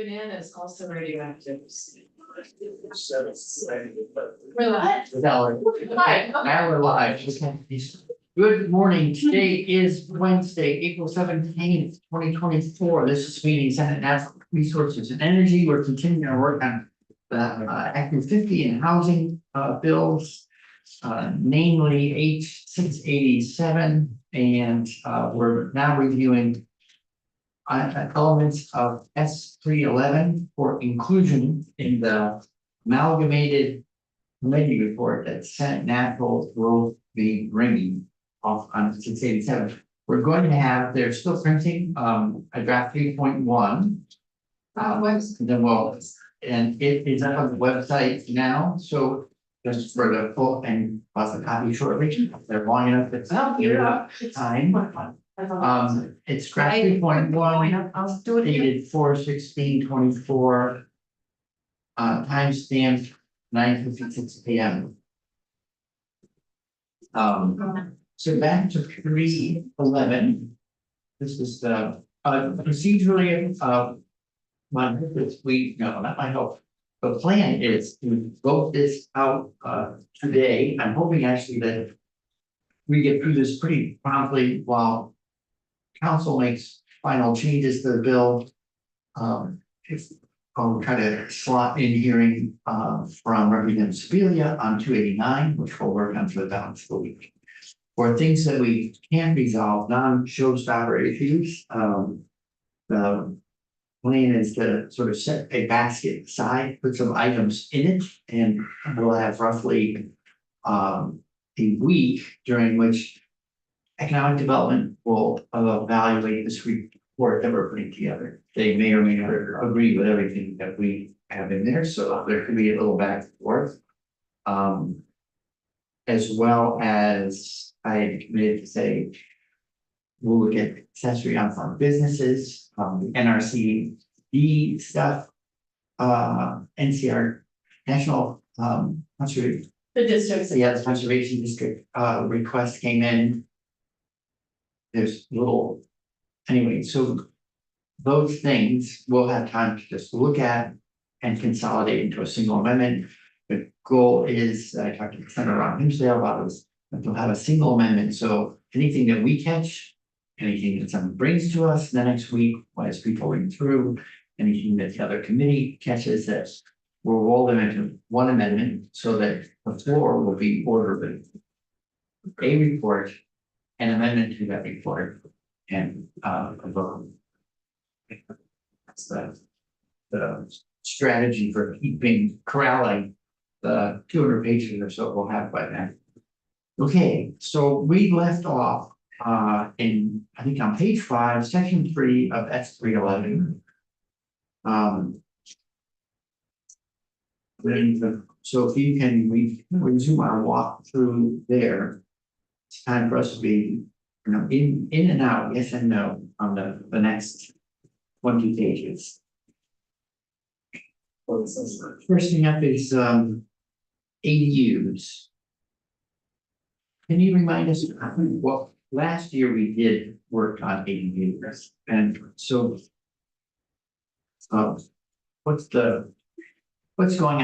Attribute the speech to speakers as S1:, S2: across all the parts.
S1: Bananas also radioactive.
S2: We're live.
S3: Now we're live. Good morning. Today is Wednesday, April 17th, 2024. This is meeting Senate Natural Resources and Energy. We're continuing our work on the Act 50 and housing bills, namely H 687, and we're now reviewing elements of S 311 for inclusion in the amalgamated committee report that Senate Natural will be bringing off on 687. We're going to have, they're still printing a draft 3.1. And it is up on the website now, so just for the full and plus a copy shortly. They're long enough, it's time. It's draft 3.1.
S2: I'll do it again.
S3: Dated 4/16/24. Timestamp 9:56 p.m. So back to 311. This is the procedurally not my help. The plan is to vote this out today. I'm hoping actually that we get through this pretty promptly while council makes final changes to the bill. If I'll try to slot in hearing from Representative Sebelia on 289, which we'll work on for the balance of the week. For things that we can resolve, non-showstopper issues, the plan is to sort of set a basket aside, put some items in it, and we'll have roughly a week during which economic development will evaluate this report that we're putting together. They may or may not agree with everything that we have in there, so there could be a little back and forth. As well as I had committed to say, we'll look at accessory on farm businesses, the NRCD stuff, NCR, National Conservation.
S2: The districts.
S3: Yeah, the Conservation District request came in. There's little, anyway, so those things we'll have time to just look at and consolidate into a single amendment. The goal is, I talked to Senator Ron Hinsdale about this, that they'll have a single amendment. So anything that we catch, anything that someone brings to us the next week, as people read through, anything that the other committee catches, that we'll roll them into one amendment so that the floor will be ordered. A report, an amendment to that report, and a vote. That's the strategy for corralling the 200 pages or so we'll have by then. Okay, so we left off in, I think on page 5, section 3 of S 311. So if you can resume our walk through there, it's time for us to be, in and out, yes and no, on the next 20 pages. First thing up is ADUs. Can you remind us what last year we did work on ADUs, and so what's going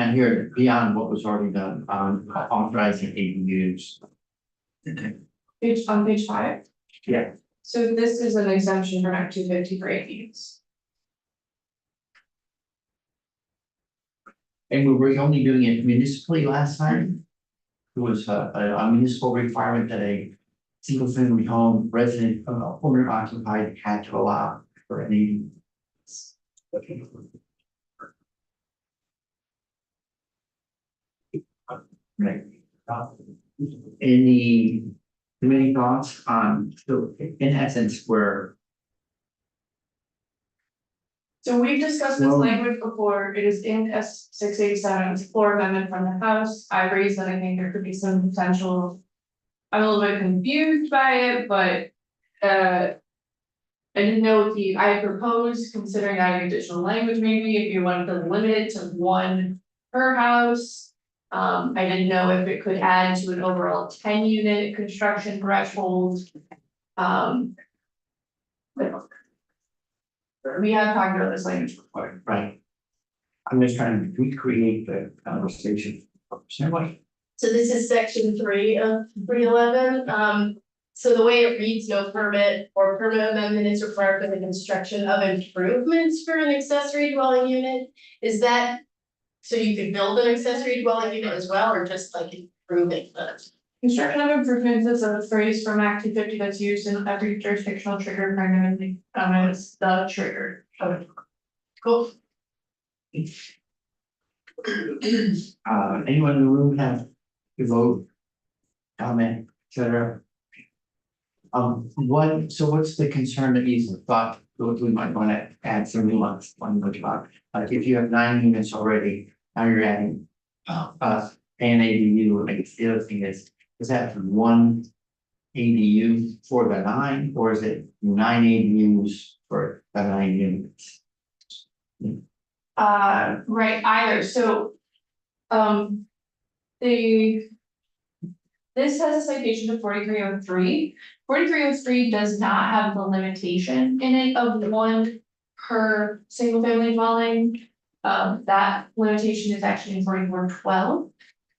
S3: on here beyond what was already done on authorizing ADUs?
S1: On page 5.
S3: Yeah.
S1: So this is an exemption from Act 250 for ADUs.
S3: And we were only doing it municipally last time. It was a municipal requirement that a single family home resident owner occupied had to allow for an ADU. Right. Any committee thoughts on, so in essence, we're
S1: So we've discussed this language before. It is in S 687, it's a floor amendment from the House. I raised that I think there could be some potential. I'm a little bit confused by it, but I didn't know if I had proposed considering adding additional language, maybe if you wanted to limit it to one per house. I didn't know if it could add to an overall 10-unit construction threshold. We have talked about this language before.
S3: right? I'm just trying to recreate the conversation. Anyway,
S2: So this is section 3 of 311, so the way it reads, no permit or permit amendment is required for the construction of improvements for an accessory dwelling unit, is that? So you could build an accessory dwelling unit as well, or just like improving the?
S1: Construction of improvements is a phrase from Act 250 that's used in every jurisdictional trigger primarily, it's the trigger.
S2: Cool.
S3: Anyone in the room have to vote, comment, etc. What's the concern that you thought we might want to add some nuance on the about? Like if you have 9 units already, now you're adding an ADU, I guess the other thing is that one ADU for the 9, or is it 9 ADUs for the 9 units?
S1: Right, either, so. This has a citation to 4303. 4303 does not have the limitation in it of 1 per single family dwelling. That limitation is actually in 4412.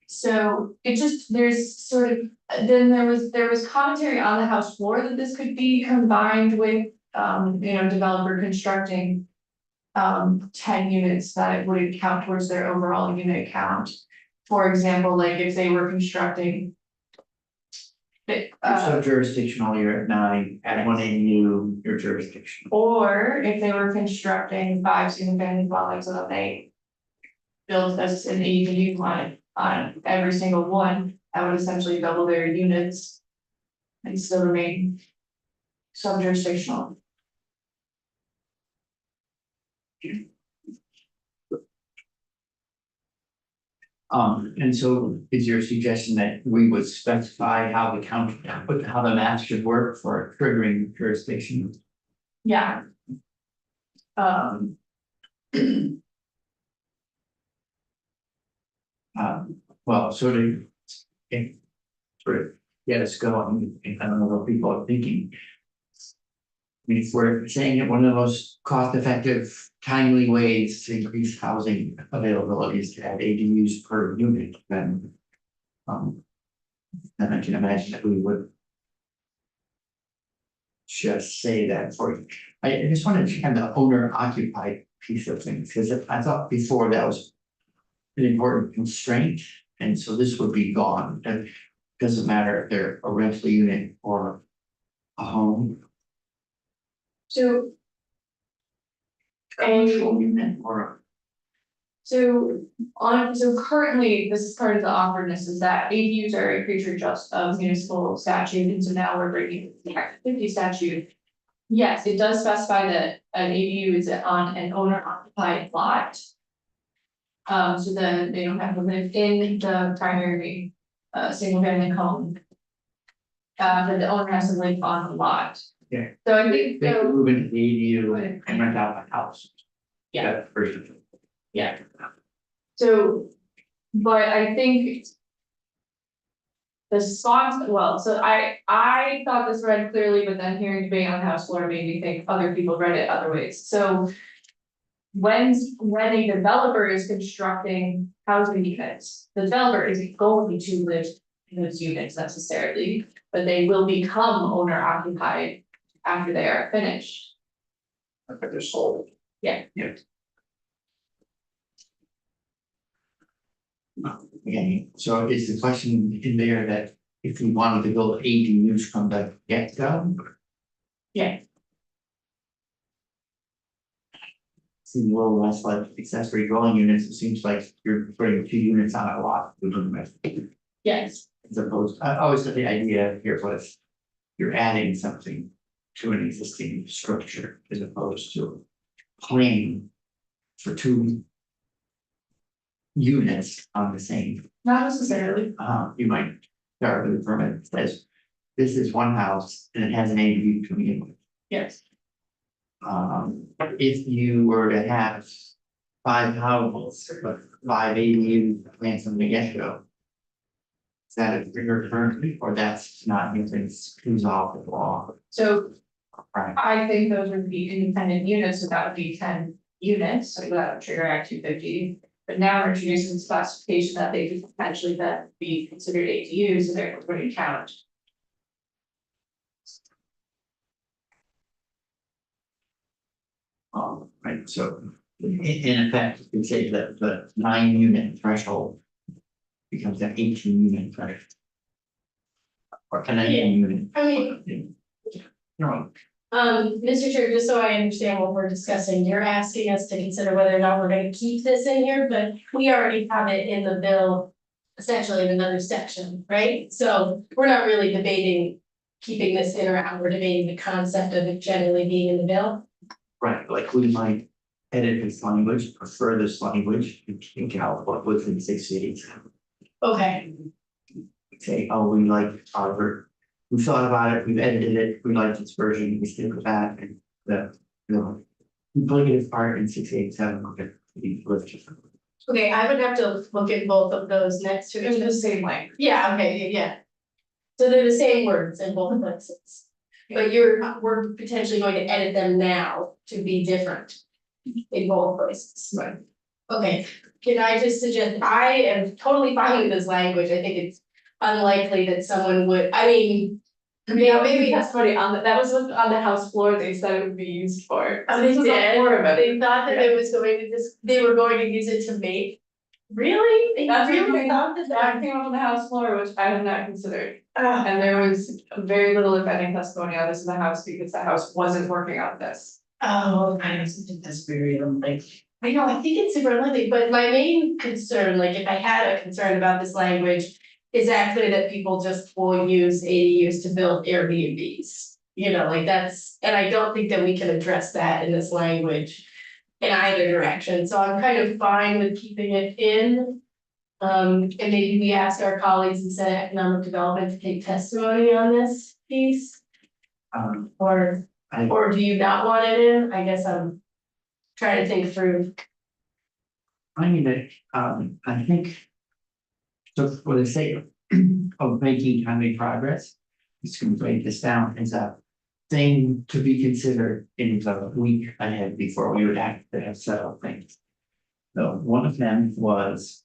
S1: So it just, there's sort of, then there was commentary on the House floor that this could be combined with, developer constructing 10 units that it wouldn't count towards their overall unit count. For example, like if they were constructing.
S3: So jurisdictional, you're at 9, at 1 ADU, your jurisdiction.
S1: Or if they were constructing 5 single family dwellings, so that they built as an ADU on every single one, that would essentially double their units. And still remain sub-jurisdictional.
S3: And so is your suggestion that we would specify how the county, how the math should work for triggering jurisdiction?
S1: Yeah.
S3: Well, sort of, get us going, and I don't know what people are thinking. I mean, if we're saying that one of the most cost-effective, timely ways to increase housing availability is to add ADUs per unit, then. Then I can imagine that we would. Just say that for, I just wanted to check on the owner occupied piece of things, because I thought before that was. An important constraint, and so this would be gone, and doesn't matter if they're a rental unit or. A home.
S1: So.
S3: Commercial unit or.
S1: So currently, this is part of the awkwardness is that ADUs are a creature just of municipal statute, and so now we're bringing the Act 50 statute. Yes, it does specify that an ADU is on an owner occupied lot. So then they don't have to live in the primary single family home. But the owner has to live on the lot.
S3: Yeah.
S1: So I think
S3: They can
S1: so.
S3: move into the ADU and rent out the house.
S1: Yeah.
S3: That version.
S1: Yeah. So, but I think. The songs, well, so I thought this read clearly, but then hearing debate on the House floor made me think other people read it other ways, so. When a developer is constructing housing units, the developer isn't going to live in those units necessarily, but they will become owner occupied after they are finished.
S3: But they're sold.
S1: Yeah.
S3: Yeah. Okay, so is the question in there that if we wanted to build ADUs from the get-go?
S1: Yeah.
S3: Seems a little less like accessory dwelling units, it seems like you're putting 2 units on a lot.
S1: Yes.
S3: As opposed, I always thought the idea here was. You're adding something to an existing structure as opposed to planning for 2 units on the same,
S1: Not necessarily.
S3: you might start with a permit that says. This is one house and it has an ADU to begin with.
S1: Yes.
S3: If you were to have 5 houses, but 5 ADU plans from the get-go. Is that a trigger currently, or that's not anything's resolved with law?
S1: So
S3: Right,
S1: I think those would be independent units, so that would be 10 units, so that would trigger Act 250. But now we're introducing this classification that they could potentially then be considered ADUs, and they're going to count.
S3: right, so in effect, you could say that the 9-unit threshold becomes an 18-unit threshold. Or an 18-unit.
S2: I mean,
S3: No,
S2: Mr. Chair, just so I understand what we're discussing, you're asking us to consider whether or not we're gonna keep this in here, but we already have it in the bill. Essentially in another section, right? So we're not really debating keeping this in or out, we're debating the concept of it generally being in the bill.
S3: right, like we might edit this language, prefer this language, and take out what was in 680.
S2: Okay,
S3: Say, oh, we like Harvard, we thought about it, we've edited it, we like this version, we stick with that, and we plug it apart in 687, we're gonna be lifted.
S2: okay, I would have to look at both of those next to
S1: They're
S2: each
S1: the
S2: other.
S1: same length.
S2: Yeah, okay, yeah. So they're the same words in both places. But we're potentially going to edit them now to be different in both places.
S1: Right.
S2: Okay, can I just suggest, I am totally fine with this language, I think it's unlikely that someone would, I mean.
S1: Yeah, maybe that's funny, that was on the House floor, they said it would be used for.
S2: Oh,
S1: So
S2: they
S1: this was on
S2: did,
S1: floor of it.
S2: they thought that it was going to just, they were going to use it to make. Really? They
S1: That's what
S2: really
S1: they
S2: thought
S1: thought,
S2: that
S1: that came up on the House floor, which I have not considered.
S2: Ah,
S1: And there was very little, if any, testimony on this in the House, because the House wasn't working on this.
S2: oh, I just think that's very unlikely. I know, I think it's super unlikely, but my main concern, like if I had a concern about this language. Is actually that people just will use ADUs to build Airbnbs. You know, like that's, and I don't think that we can address that in this language. In either direction, so I'm kind of fine with keeping it in. And maybe we ask our colleagues in Senate Economic Development to take testimony on this piece. Or do you not want it in? I guess I'm trying to think through.
S3: I mean, I think. So for the sake of making timely progress, just gonna break this down as a thing to be considered in the week ahead before we would have to have settled things. So one of them was,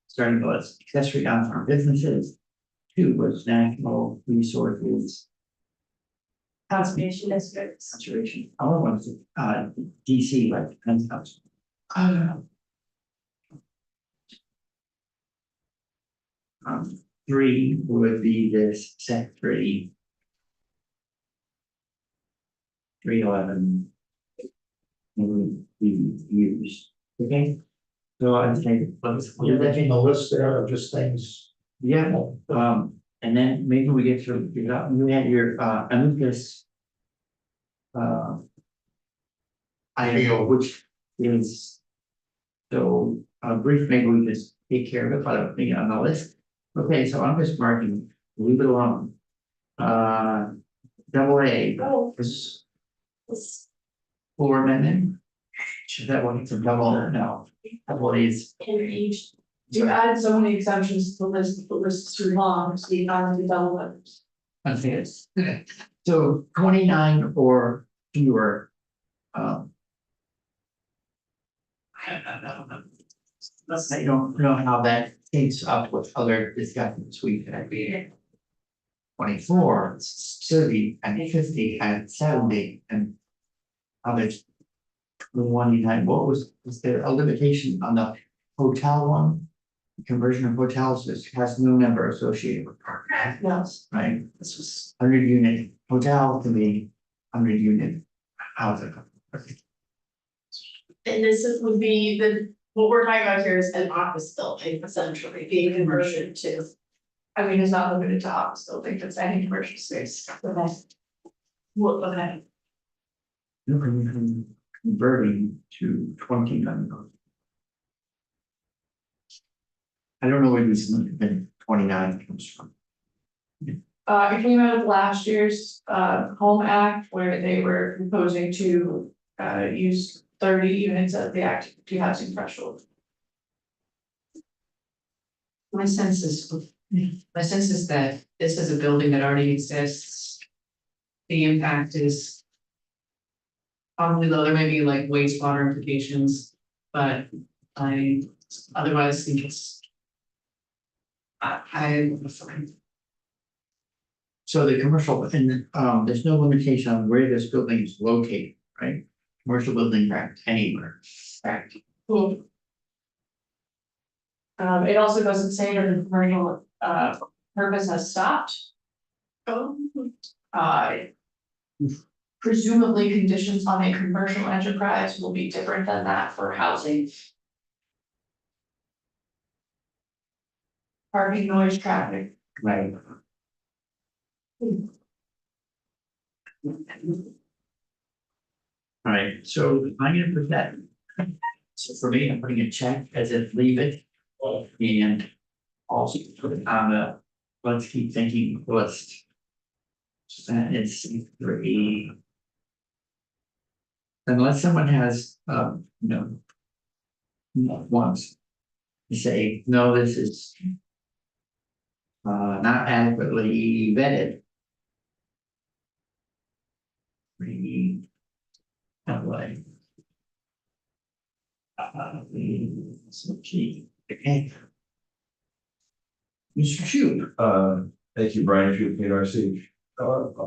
S3: starting was accessory on farm businesses. 2 was national resources
S2: Conservation districts.
S3: conservation. Other ones, DC, like defense house. 3 would be this set 311. We use, okay? So I'd say, let's.
S4: You're making a list there of just things.
S3: Yeah, and then maybe we get to, you had your, amicus. Item, which is. So, brief, maybe we just take care of it, but I'm thinking on the list. Okay, so I'm just marking, leave it alone. Double A,
S2: Oh.
S3: is floor amendment. Should that one, it's a double, no, double A is.
S2: In each.
S1: You added so many exemptions to the list is too long, so you added the double letters.
S3: I think it's, so 29 or fewer. I don't know how that syncs up with other discussions we've had. 24, 30, and 50, and 70, and others. The 29, what was there a limitation on the hotel one? Conversion of hotels has no number associated with park,
S2: No.
S3: right? This was 100-unit hotel to be 100-unit housing.
S2: And would be what we're talking about here is an office building essentially being converted to.
S1: I mean, it's not limited to office building, it's any commercial space.
S2: What, okay.
S3: Converting to 29. I don't know where this 29 comes from.
S1: It came out of last year's Home Act where they were proposing to use 30 units of the active housing threshold.
S5: My sense is that this is a building that already exists. the impact is. Probably though, there may be like wastewater implications, but I otherwise think it's. I.
S3: So the commercial, and there's no limitation on where this building is located, right? Commercial building, correct, anywhere, correct?
S1: It also doesn't say that the commercial purpose has stopped.
S2: Oh,
S1: Presumably conditions on a commercial enterprise will be different than that for housing. Parking, noise, traffic.
S3: Right. Alright, so I'm gonna put that. So for me, I'm putting a check as if leave it. And also put it on the, let's keep thinking list. So that is 3. Unless someone has, wants to say, no, this is. Not adequately vetted. Way. So gee, okay. Mr. Shute.
S6: Thank you, Brian, Shute, PNRC.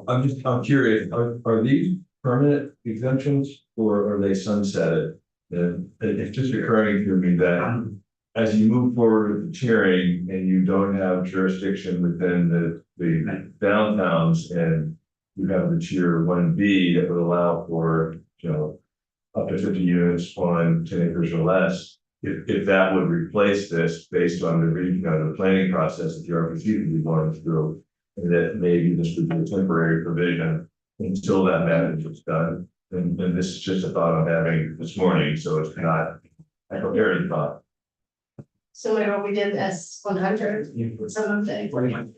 S6: I'm curious, are these permanent exemptions or are they sunsetted? And it's just occurring to me that as you move forward with the tiering and you don't have jurisdiction within the downtowns and you have the tier 1B that would allow for, up to 50 units on 10 acres or less. If that would replace this based on the planning process that the RPC would be going through, and that maybe this would be a temporary provision until that management is done. And this is just a thought I'm having this morning, so it's not a coherent thought.
S2: similar to what we did S100, some of the.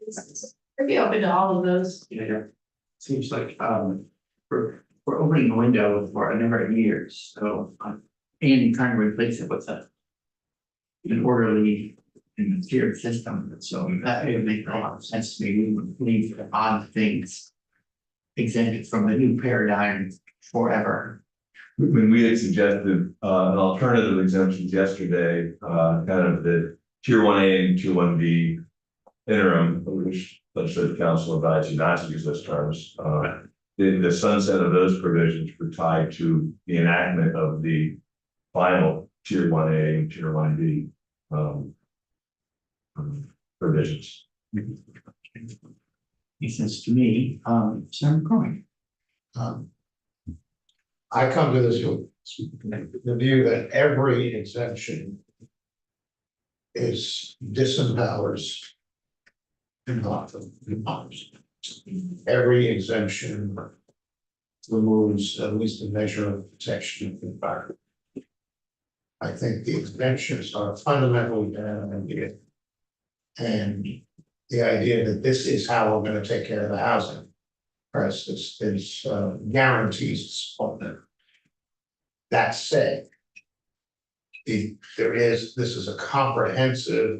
S2: I'd be open to all of those.
S3: Yeah, seems like we're opening a window for a number of years, so and trying to replace it with an orderly and tiered system, so that would make a lot of sense to me. We would leave odd things exempted from the new paradigm forever.
S6: When we had suggested an alternative exemptions yesterday, kind of the tier 1A and tier 1B interim, which legislative council advised you not to use those terms. The sunset of those provisions were tied to the enactment of the final tier 1A and tier 1B provisions.
S3: Makes sense to me, Senator Croy.
S4: I come to this with the view that every exemption is disempowers. Every exemption removes at least a measure of protection of the environment. I think the exemptions are fundamentally bad idea. And the idea that this is how we're going to take care of the housing crisis is guarantees support. That said, this is a comprehensive,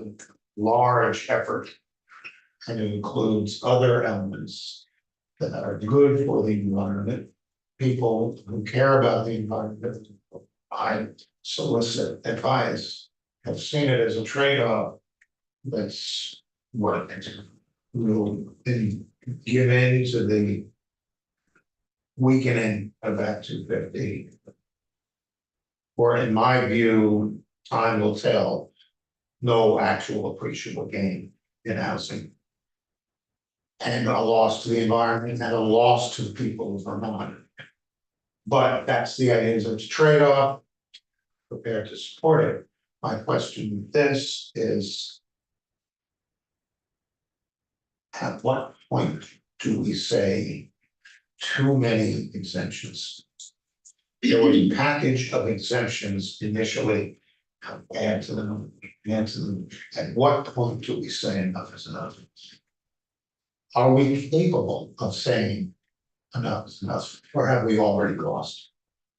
S4: large effort, and it includes other elements that are good for the environment. People who care about the environment, I solicit advice, have seen it as a trade-off that's worked. We'll give in to the weakening of Act 250. Or in my view, time will tell, no actual appreciable gain in housing. And a loss to the environment and a loss to the people of Vermont. But that's the idea, is it's a trade-off, prepared to support it. My question with this is, at what point do we say too many exemptions? There was a package of exemptions initially, add to them. At what point do we say enough is enough? Are we capable of saying enough is enough, or have we already lost?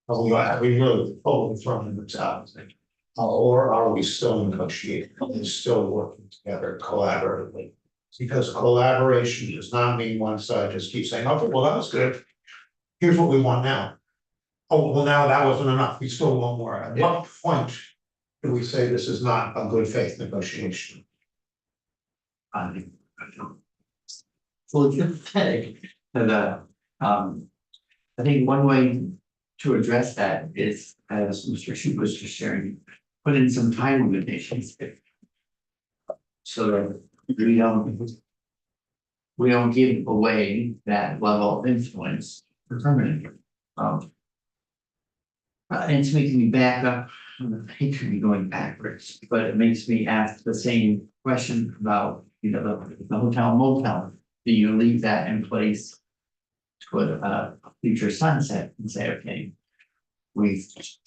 S4: Have we really totally thrown in the towel? Or are we still negotiating and still working together collaboratively Because collaboration does not mean one side just keeps saying, okay, well, that was good. Here's what we want now. Oh, well, now that wasn't enough, we still want more. At what point do we say this is not a good faith negotiation?
S3: I don't. Fully sympathetic to the, I think one way to address that is, as Mr. Shute was just sharing, put in some time limitations. So that we don't give away that level of influence permanently. And it's making me back up, I hate to be going backwards, but it makes me ask the same question about, the hotel motel. Do you leave that in place to a future sunset and say, okay, we're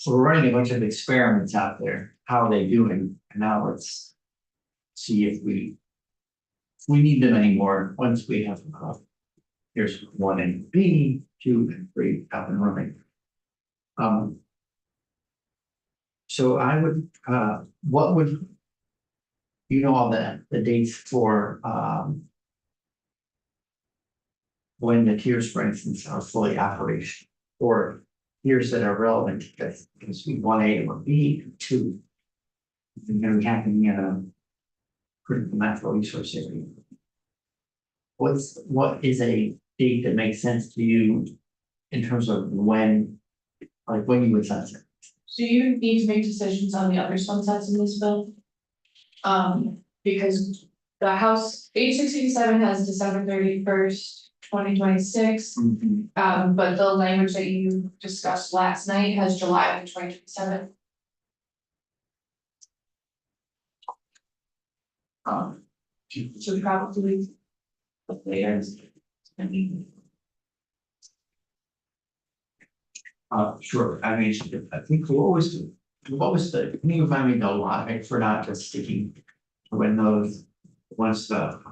S3: running a bunch of experiments out there, how are they doing? And now let's see if we need them anymore once we have, here's 1 and B, 2 and 3 up and running. So I would, what would, all the dates for, when the tiers, for instance, are fully operational, or tiers that are relevant to this, because we 1A or B, 2. And then we have in critical natural resource area. What is a date that makes sense to you in terms of when you would sunset?
S1: So you need to make decisions on the other sunsets in this bill. Because the House H687 has December 31st, 2026. But the language that you discussed last night has July of 2027. So probably later.
S3: Sure, I mean, I think what was the, can you remind me the logic for not just sticking to when those, once the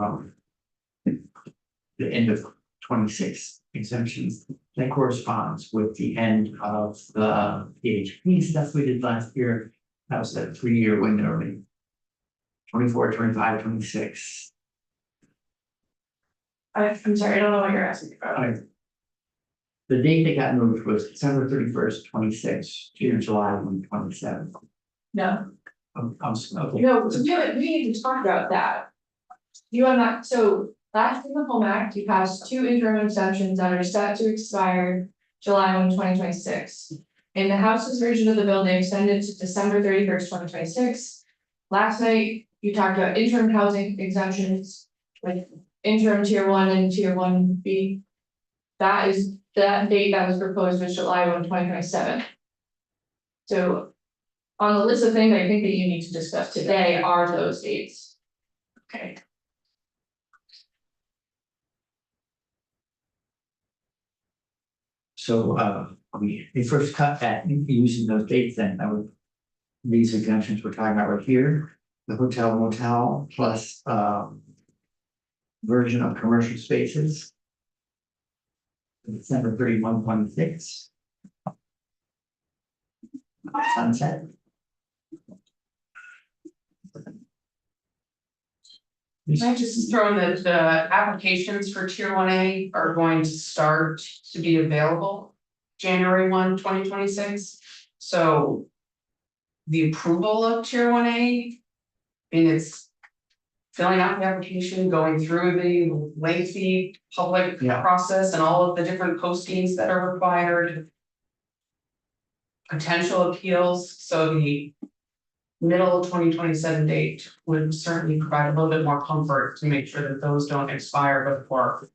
S3: end of 26 exemptions, that corresponds with the end of the PHP stuff we did last year. That was that 3-year window, 24, 25, 26.
S1: I'm sorry, I don't know what you're asking about.
S3: The date that got moved was December 31st, 26 to July 1, 27.
S1: No,
S3: Okay.
S1: no, we need to talk about that. You are not, so last in the Home Act, you passed 2 interim exemptions that are set to expire July 1, 2026. In the House's version of the bill, they extended to December 31st, 2026. Last night, you talked about interim housing exemptions with interim tier 1 and tier 1B. That date that was proposed was July 1, 2027. So on the list of things I think that you need to discuss today are those dates. Okay.
S3: So we first cut at using those dates, then these exemptions we're talking about right here, the hotel motel plus version of commercial spaces. December 31, 26. Sunset.
S7: Can I just throw in that the applications for tier 1A are going to start to be available January 1, 2026. So the approval of tier 1A, and it's filling out the application, going through the lengthy public process and all of the different postings that are required. Potential appeals, so the middle of 2027 date would certainly provide a little bit more comfort to make sure that those don't expire before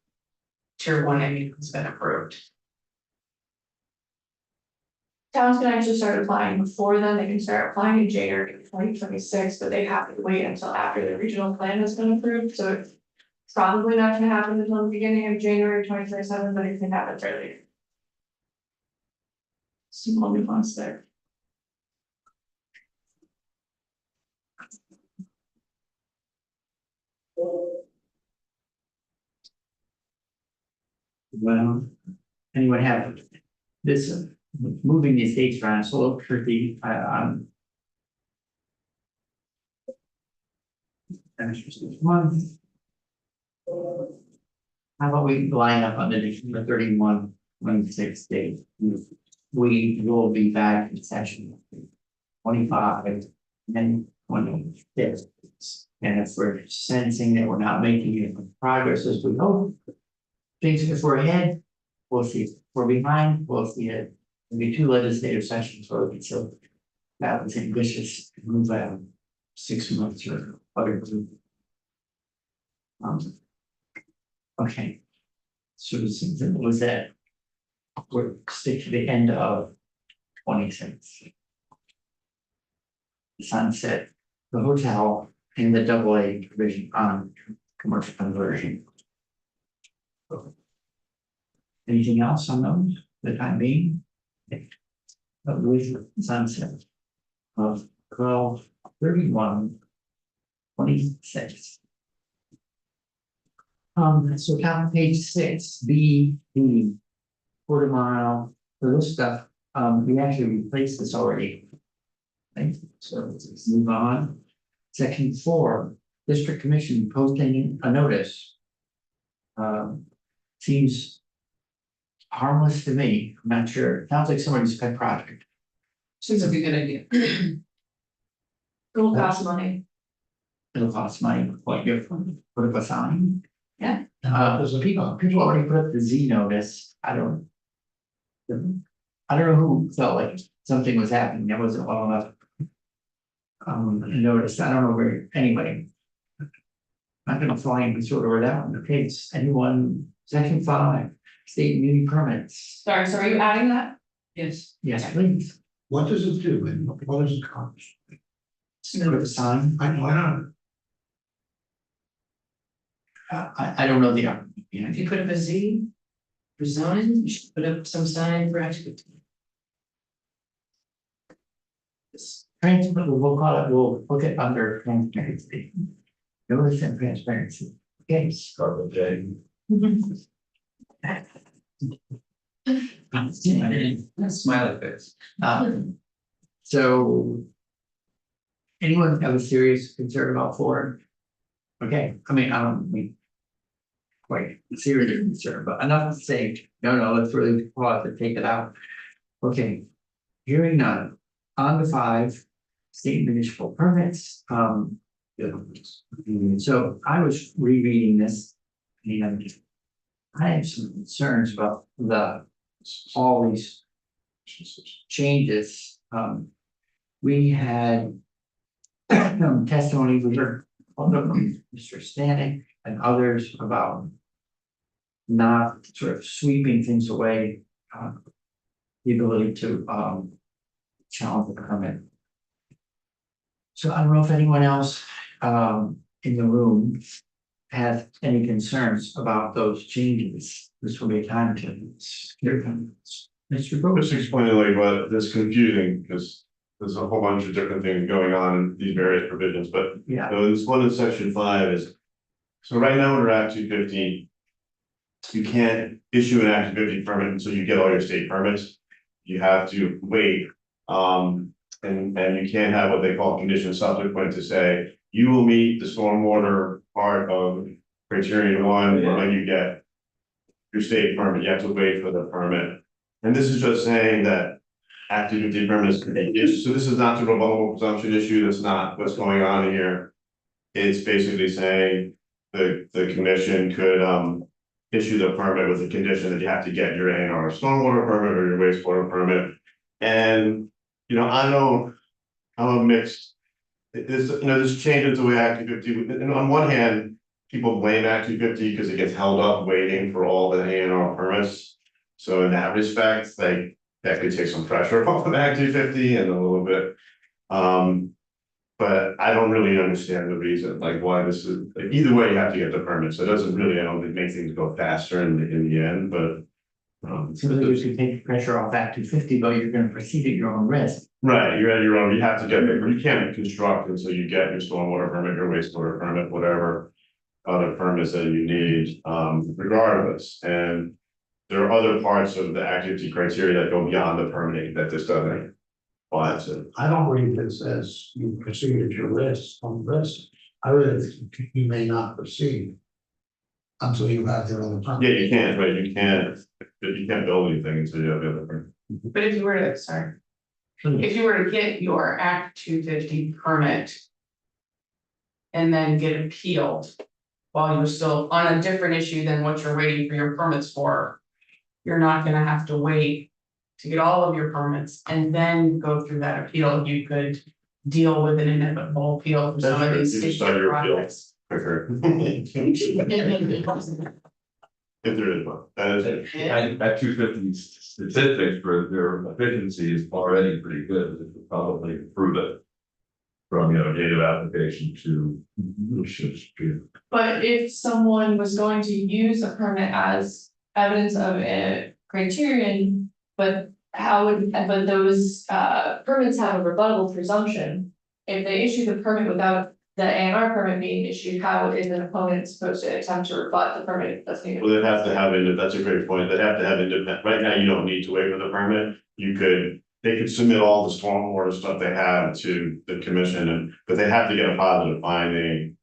S7: tier 1A has been approved.
S1: Towns can actually start applying before then, they can start applying in January 2026, but they have to wait until after the regional plan has been approved, so it's probably not gonna happen until the beginning of January 2027, but it can happen earlier. Small nuance there.
S3: Well, anyone have this, moving these dates around, it's a little tricky, that's just this month. How about we line up on the December 31, 26 date? We will be back in session 25 and 26. And if we're sensing that we're not making any progress as we hope, things, if we're ahead, we'll see. If we're behind, we'll see it. There'll be 2 legislative sessions for it, so that was ambitious to move out 6 months or whatever. Okay. So what was that? We're stick to the end of 26. Sunset, the hotel and the AA provision on commercial conversion. Anything else on those for the time being? But with sunset of 12/31/26. So down page 6, B, quarter mile, for this stuff, we actually replaced this already. Right, so let's move on. Section 4, district commission posting a notice. Seems harmless to me, I'm not sure, sounds like somebody's pet project.
S5: Seems like a good idea.
S1: It'll cost money.
S3: It'll cost money, what you're, put up a sign.
S1: Yeah.
S3: People already put up the Z notice, I don't know who felt like something was happening, that wasn't well enough. Notice, I don't know where, anyway. I'm gonna find sort of it out in the case, anyone, section 5, state and muni permits,
S1: Sorry, so are you adding that?
S5: Yes.
S3: yes, please.
S4: What does it do and what does it accomplish?
S3: Put up a sign,
S4: I know.
S3: I don't know the,
S5: If you put up a Z for zoning, you should put up some sign for activity.
S3: transfer, we'll call it, we'll put it under transparency. Notice and transparency, okay.
S6: Scarlet J.
S3: Smiley face. So. Anyone have a serious concern about Ford? Okay, I mean, I don't mean. Quite serious concern, but enough to say, no, let's really pause and take it out. Okay, hearing none, on to 5, state municipal permits, so I was rereading this. And I have some concerns about all these changes, we had testimony, we heard from Mr. Stanek and others about not sort of sweeping things away, the ability to challenge the permit. So I don't know if anyone else in the room has any concerns about those changes. This will be a time to hear from Mr. Brooks.
S8: Just explaining like what is confusing, because there's a whole bunch of different things going on in these various provisions, but
S3: Yeah,
S8: this one in section 5 is. So right now under Act 250. You can't issue an Act 250 permit until you get all your state permits. You have to wait, and you can't have what they call conditions subsequent to say. You will meet the stormwater part of criterion 1 when you get your state permit, you have to wait for the permit. And this is just saying that Act 250 permits, so this is not the rebuttable presumption issue, that's not what's going on here. It's basically saying the commission could issue the permit with the condition that you have to get your A&R stormwater permit or your wastewater permit. And, I know I'm a mixed, this changes the way Act 250, and on one hand, people blame Act 250 because it gets held up waiting for all the A&R permits. So in that respect, like, that could take some pressure off of Act 250 and a little bit. But I don't really understand the reason, like why this is, like, either way, you have to get the permit, so it doesn't really, I don't think, make things go faster in the end, but.
S3: so that you can take pressure off Act 250, but you're gonna proceed at your own risk.
S8: Right, you're at your own, you have to get there, you can't construct until you get your stormwater permit, your wastewater permit, whatever. Other permits that you need, regardless, and. There are other parts of the activity criteria that go beyond the permitting that this doesn't. Apply to.
S4: I don't read this as you proceed at your risk, on risk. I read it, you may not proceed. until you have their other permit.
S8: Yeah, you can't, right, you can't build anything until you have the other permit.
S7: But if you were to, sorry, if you were to get your Act 250 permit. And then get appealed while you're still on a different issue than what you're waiting for your permits for. You're not gonna have to wait to get all of your permits and then go through that appeal. You could deal with an inevitable appeal for some of
S8: That's
S7: these
S8: true. You just
S7: state
S8: start your appeal.
S7: projects.
S8: Quicker. If there is one, that is it.
S6: At 250 statistics for their efficiency is already pretty good, it would probably improve it. From, date of application to.
S1: But if someone was going to use a permit as evidence of a criterion, but but those permits have a rebuttable presumption. If they issue the permit without the A&R permit being issued, how is an opponent supposed to attempt to rebut the permit that's needed?
S8: Well, they'd have to have, that's a great point, they'd have to have independent, right now, you don't need to wait for the permit, they could submit all the stormwater stuff they have to the commission but they have to get a positive finding.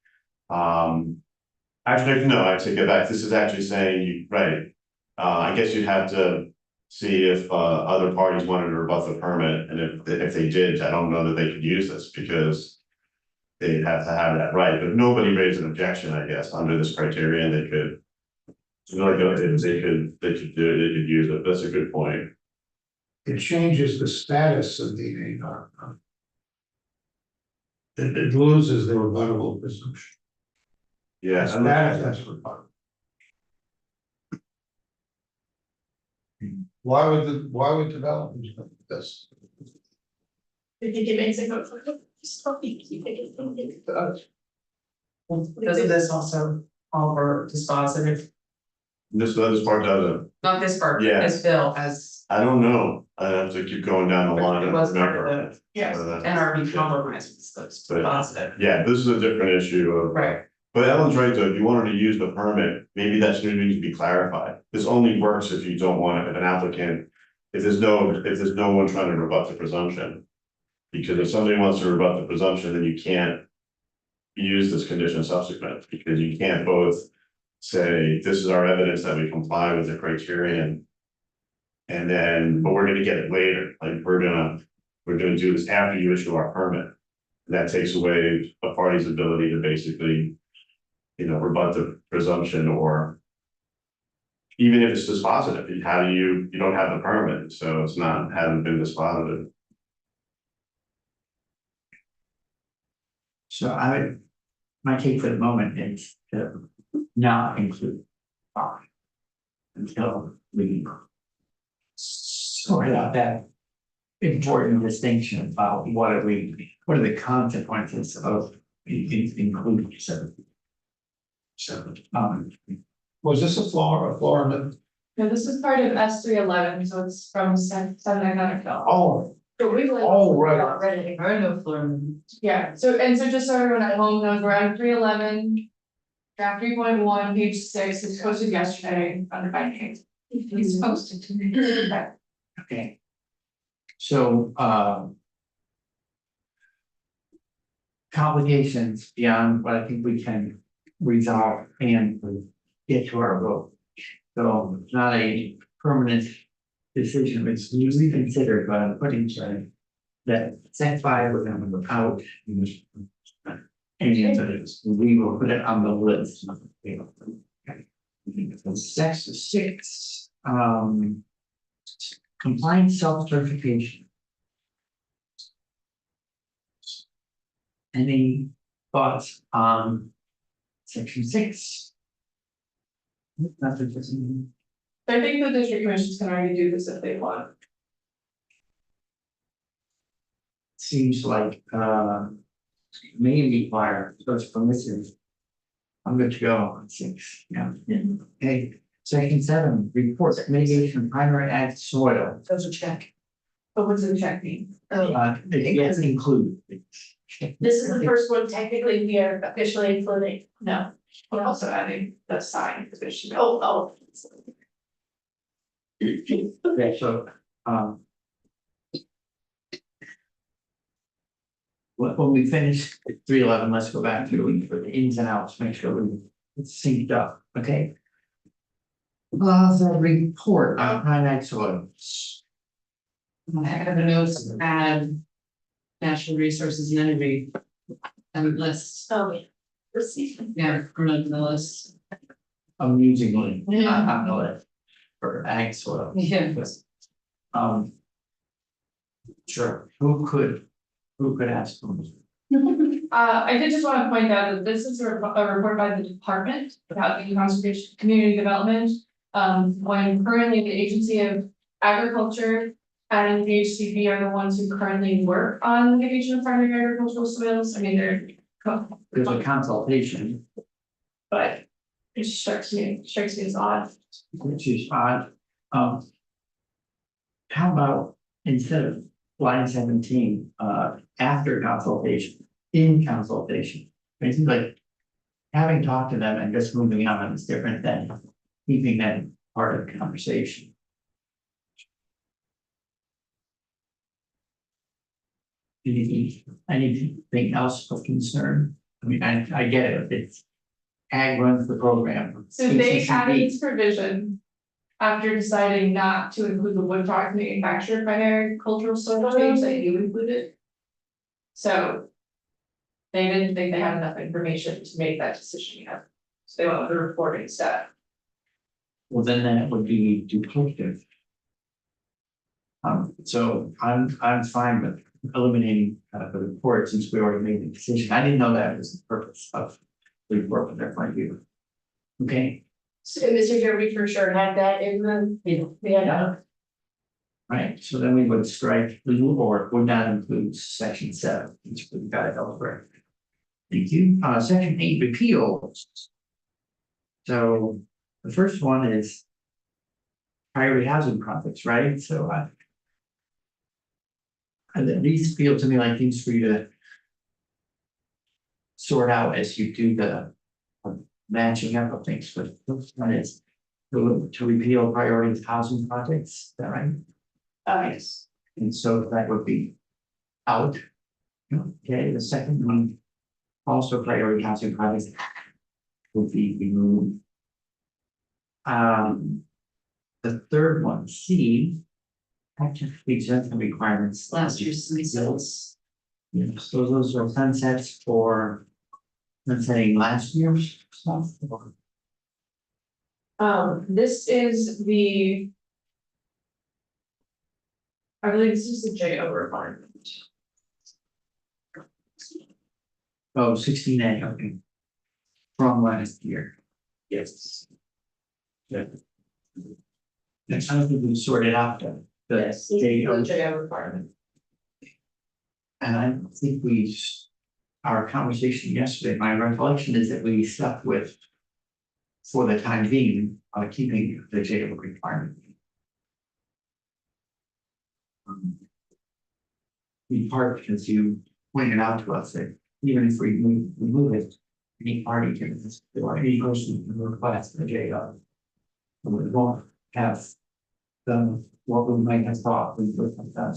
S8: Actually, no, I take it back, this is actually saying, right, I guess you'd have to see if, other parties wanted to rebut the permit, and if they did, I don't know that they could use this, because they'd have to have that right, but if nobody raised an objection, I guess, under this criterion, they could. They could use it, that's a good point.
S4: It changes the status of the A&R. It loses the rebuttable presumption.
S8: Yeah,
S4: The
S8: I'm
S4: status
S8: not-
S4: has rebuttal. Why would developers do this?
S2: I think it makes it go for.
S4: It does.
S7: Doesn't this also call for dispositive,
S8: this part doesn't,
S7: not this part,
S8: Yeah.
S7: this bill has
S8: I don't know, I have to keep going down the line.
S7: It was part of
S8: Remember.
S1: Yes.
S7: NRB compromise, was dispositive.
S8: Yeah, this is a different issue of.
S7: Right.
S8: But Ellen's right, though, if you wanted to use the permit, maybe that's going to need to be clarified. This only works if you don't want if an applicant, if there's no one trying to rebut the presumption. Because if somebody wants to rebut the presumption, then you can't use this condition subsequent, because you can't both say, this is our evidence that we comply with the criterion. And then, but we're gonna get it later, like, we're gonna do this after you issue our permit. That takes away a party's ability to basically, rebut the presumption, or even if it's dispositive, you don't have the permit, so it's not, hasn't been dispositive.
S3: So my take for the moment is to not include farm until we sort out that important distinction about what are the consequences of including so,
S4: Was this a Florida?
S1: No, this is part of S311, so it's from Seven Hill.
S4: Oh,
S1: So we like.
S4: Oh, right.
S1: Already.
S5: I know Florida.
S1: Yeah, so just so everyone at home knows, we're on 311. Draft 3.1, page 6, it's posted yesterday under my name. It's posted to me. Okay.
S3: okay. So, complications beyond what I think we can resolve and get to our vote. So it's not a permanent decision, it's usually considered, but I'm putting that set 5 we're gonna look out. And we will put it on the list. Okay. Section 6, compliance self-certification. Any thoughts on section 6? Nothing.
S1: I think the district commissions can already do this if they want.
S3: Seems like, may require, so it's permissive. I'm good to go on 6, yeah. Okay, section 7, reports mitigation of primary ag soil.
S5: Those are check.
S1: But what's the check mean?
S3: It gets included.
S2: This is the first one, technically, we are officially including,
S1: No, we're also adding the sign position.
S2: oh.
S3: Okay, so, when we finish 311, let's go back to the ins and outs, make sure we it's synced up, okay? The report on Primex soils.
S5: I have a notes to add natural resources and energy. And list,
S2: Oh, yeah. Receive.
S5: yeah, from the list.
S3: Amusingly,
S5: Yeah.
S3: on the list for ag soil.
S5: Yeah.
S3: Sure, who could ask them?
S1: I did just wanna point out that this is a report by the Department of Housing and Conservation Community Development. When currently the Agency of Agriculture and VHCP are the ones who currently work on mitigation of primary agricultural soils, I mean, they're.
S3: There's a consultation,
S1: But it strikes me as odd.
S3: which is odd, how about instead of line 17, after consultation, in consultation? It seems like having talked to them and just moving on is different than keeping them part of the conversation. Anything else of concern? I mean, I get it, it's ag runs the program.
S1: So they
S3: CCCP.
S1: added this provision after deciding not to include the wood product manufactured primary agricultural soil change that you included. So they didn't think they had enough information to make that decision yet, so they went with the report instead.
S3: Well, then that would be duplicative. So I'm fine with eliminating the report since we already made the decision. I didn't know that was the purpose of the report from their point of view. Okay,
S2: So, Mr. Chair, we for sure had that in the, yeah.
S3: right, so then we would strike the new or would not include section 7, which we've got it elsewhere. Thank you. Section 8 repeals. So the first one is priority housing projects, right? So and these feel to me like things for you to sort out as you do the matching up of things, but the first one is to repeal priority housing projects, is that right?
S1: Yes.
S3: And so that would be out. Okay, the second one, also priority housing projects would be removed. The third one, C, action exemption requirements.
S5: Last year's results.
S3: Yes, so those are sunsets for, let's say, last year's stuff.
S1: This is the. I believe this is the JO requirement.
S3: Oh, 16A, okay. From last year. Yes. Yeah. Next time we sort it out, the
S1: Yes, the
S3: JO.
S1: JO requirement.
S3: And I think our conversation yesterday, my recollection is that we stuck with, for the time being, keeping the JO requirement. In part because you pointed out to us that even if we remove it, any party can, or any person can request a JO. We won't have done what we might have thought we would have done.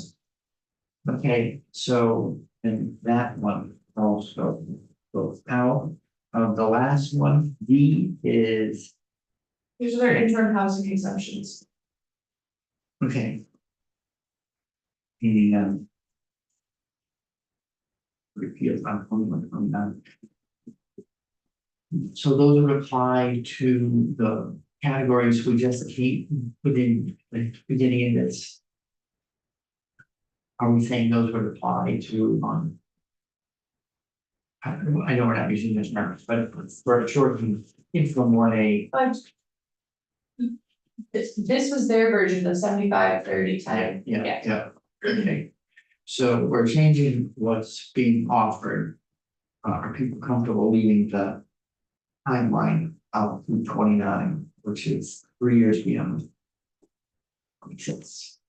S3: Okay, so and that one also goes out. The last one, D, is
S1: These are their interim housing exemptions.
S3: okay. The repeal on that. So those would apply to the categories we just keep within the beginning of this. Are we saying those would apply to I know we're not using this term, but for a short from 1A.
S1: But. This was their version of 75, 30, 10.
S3: Yeah. Okay. So we're changing what's being offered. Are people comfortable leaving the timeline out to 29, which is 3 years beyond? 26.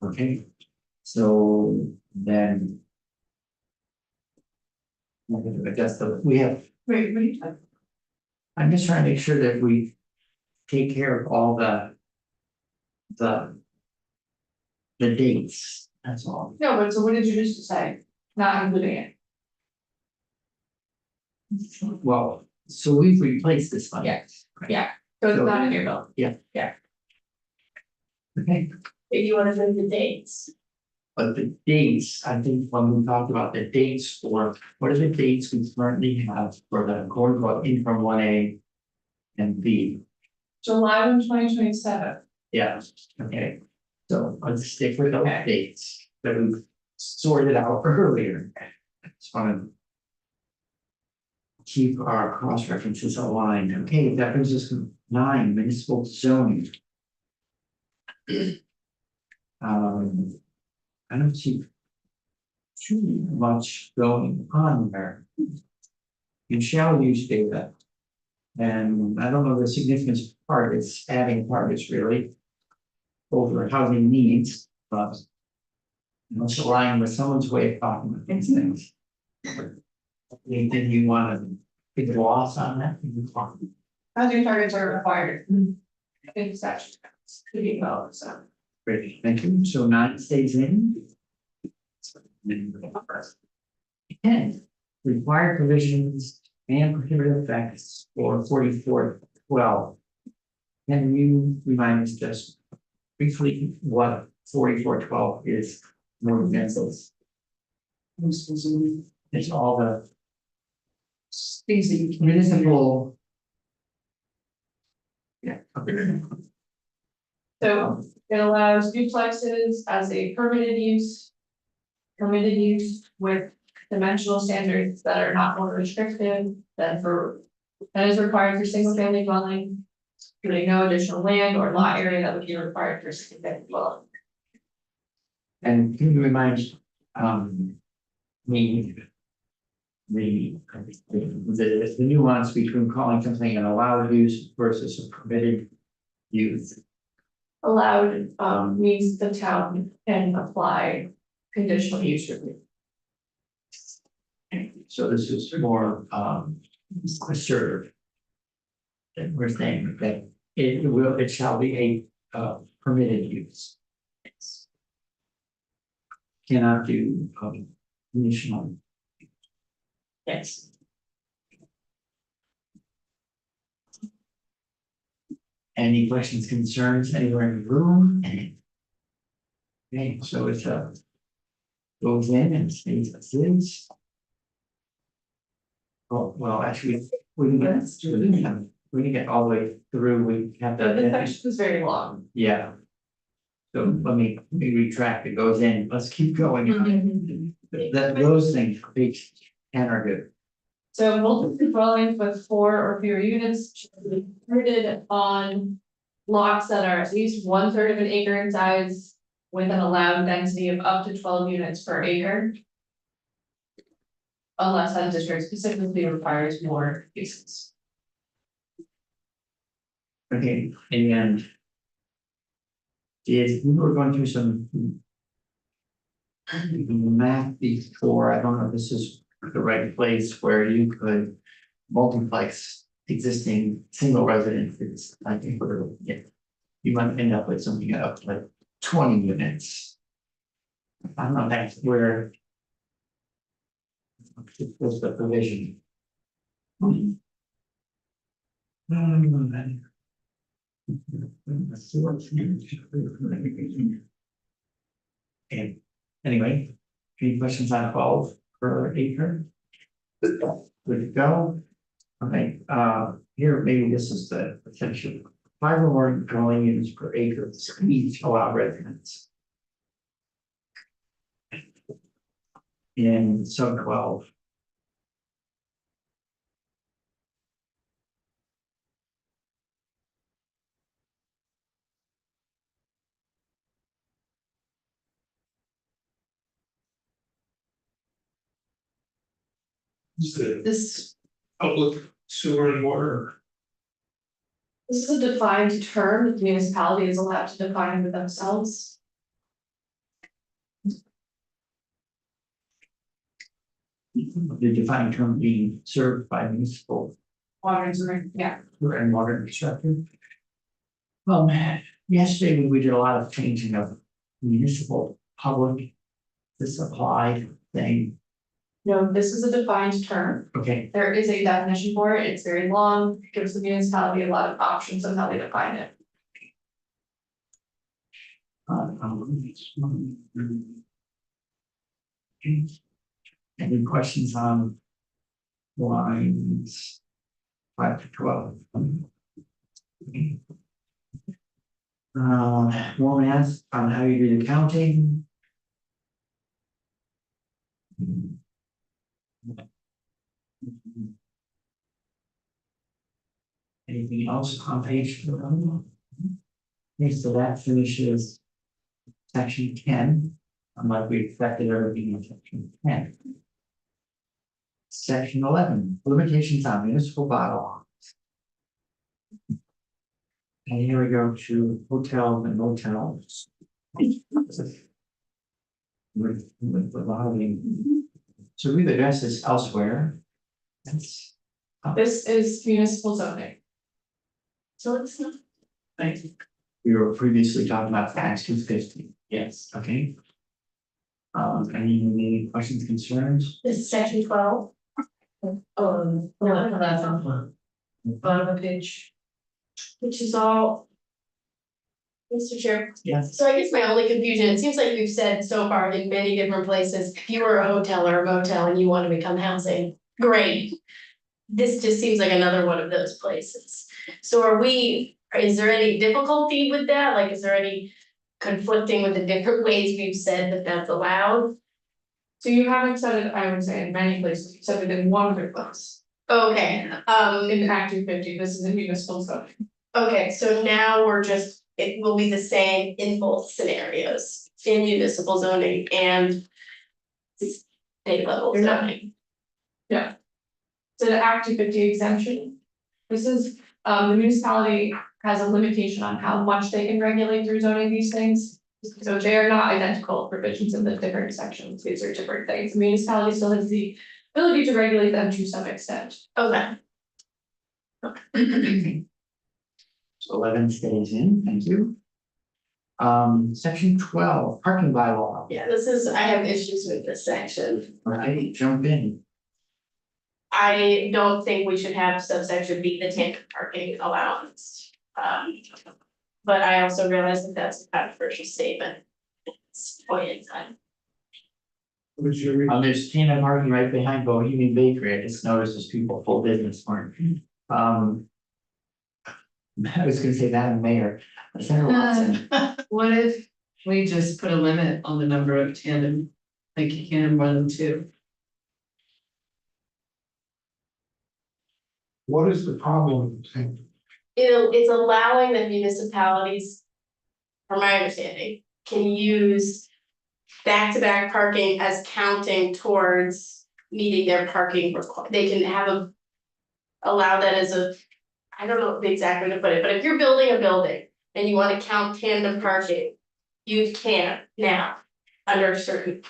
S3: Okay, so then. I'm going to adjust we have.
S1: Wait, what are you talking?
S3: I'm just trying to make sure that we take care of all the dates, that's all.
S1: No, but so what did you just say? Not including it.
S3: Well, so we've replaced this one.
S1: Yes. Yeah, so it's not in your bill.
S3: Okay,
S2: If you wanna know the dates.
S3: but the dates, I think when we talked about the dates for, what are the dates we currently have for the Gordon Road in from 1A and B?
S1: July 1, 2027.
S3: Yeah, okay, so let's stick with those dates that we sorted out earlier. Just wanna keep our cross references aligned. Okay, that brings us to 9, municipal zoning. I don't see too much going on there. You shall use data. And I don't know the significance of targets, adding targets really. Over housing needs, but. Must align with someone's way of talking about these things. Anything you wanna big gloss on that?
S1: Housing targets are required. I think it's actually to be developed, so.
S3: Great, thank you. So 9 stays in. 10, required provisions and prohibitive effects for 4412. Can you remind us just briefly what 4412 is? More examples. It's all the
S5: Things that you can.
S3: municipal. Yeah. Okay.
S1: So it allows duplexes as a permitted use. Permitted use with dimensional standards that are not more restrictive than for. That is required for single family dwelling. Including no additional land or lot area that would be required for single family dwelling.
S3: And can you remind me the nuance between calling something an allowed use versus a permitted use?
S1: Allowed means the town can apply conditional use review.
S3: So this is more assertive. And we're saying that it shall be a permitted use. Cannot do conditional.
S1: Yes.
S3: Any questions, concerns anywhere in the room? Okay, so it's goes in and stays as is. Oh, well, actually, we can get all the way through, we have
S1: So this
S3: to,
S1: section is very long.
S3: yeah. So let me retract, it goes in, let's keep going. Those things, page 10 are good.
S1: So multiple dwellings with 4 or fewer units should be permitted on lots that are at least 1/3 of an acre in size. With an allowed density of up to 12 units per acre. Unless that district specifically requires more uses.
S3: Okay, and we were going through some math before, I don't know if this is the right place where you could multiplex existing single residences. I think you might end up with something up like 20 units. I don't know, that's where was the provision. And anyway, any questions on 12 per acre? Good to go. Okay, here, maybe this is the potential. 5 or more dwelling units per acre, each allow residents. In sub 12.
S1: This
S4: Public sewer and water.
S1: is a defined term that the municipality is allowed to define for themselves.
S3: The defined term being served by municipal
S1: Water and sewer, yeah.
S3: and water infrastructure. Yesterday we did a lot of changing of municipal public. This applied thing.
S1: No, this is a defined term.
S3: Okay,
S1: There is a definition for it. It's very long, it gives the municipality a lot of options on how they define it.
S3: Any questions on lines 5 to 12? More math on how you do the counting. Anything else on page 12? Okay, so that finishes section 10, unlike we expected everything in section 10. Section 11, limitations on municipal bylaw. And here we go to hotels and motels. With the volume. So we've addressed this elsewhere. That's.
S1: This is municipal zoning.
S2: So it's not.
S3: We were previously talking about Act 250,
S5: Yes.
S3: okay? Any questions, concerns?
S2: This is section 12.
S5: No, that's on the bottom of the page.
S2: Which is all. Mr. Chair,
S3: Yes.
S2: so I guess my only confusion, it seems like we've said so far in many different places, if you were a hotel or a motel and you want to become housing, great. This just seems like another one of those places. So is there any difficulty with that? Like, is there any conflicting with the different ways we've said that that's allowed?
S1: So you haven't said it, I would say, in many places, you said it in one other place.
S2: Okay,
S1: In Act 250, this is in municipal zoning.
S2: okay, so now it will be the same in both scenarios, in municipal zoning and state level
S1: You're not-
S2: zoning.
S1: So the Act 250 exemption, this is, the municipality has a limitation on how much they can regulate through zoning these things. So they are not identical provisions in the different sections, these are different things, the municipality still has the ability to regulate them to some extent.
S2: Okay,
S3: So 11 stays in, thank you. Section 12, parking bylaw,
S2: yeah, I have issues with this section.
S3: right, jump in.
S2: I don't think we should have subsection B, the tandem parking allowance. But I also realize that that's a controversial statement. At this point in time.
S4: What's your?
S3: There's tandem parking right behind Bohemian Bakery, I just noticed there's people full business for it. I was gonna say that and mayor, Senator Watson,
S5: What if we just put a limit on the number of tandem, like you can have more than two?
S4: What is the problem with the
S2: It's allowing the municipalities, from my understanding, can use back-to-back parking as counting towards meeting their parking they can allow that as I don't know the exact way to put it, but if you're building a building and you wanna count tandem parking, you can now, under certain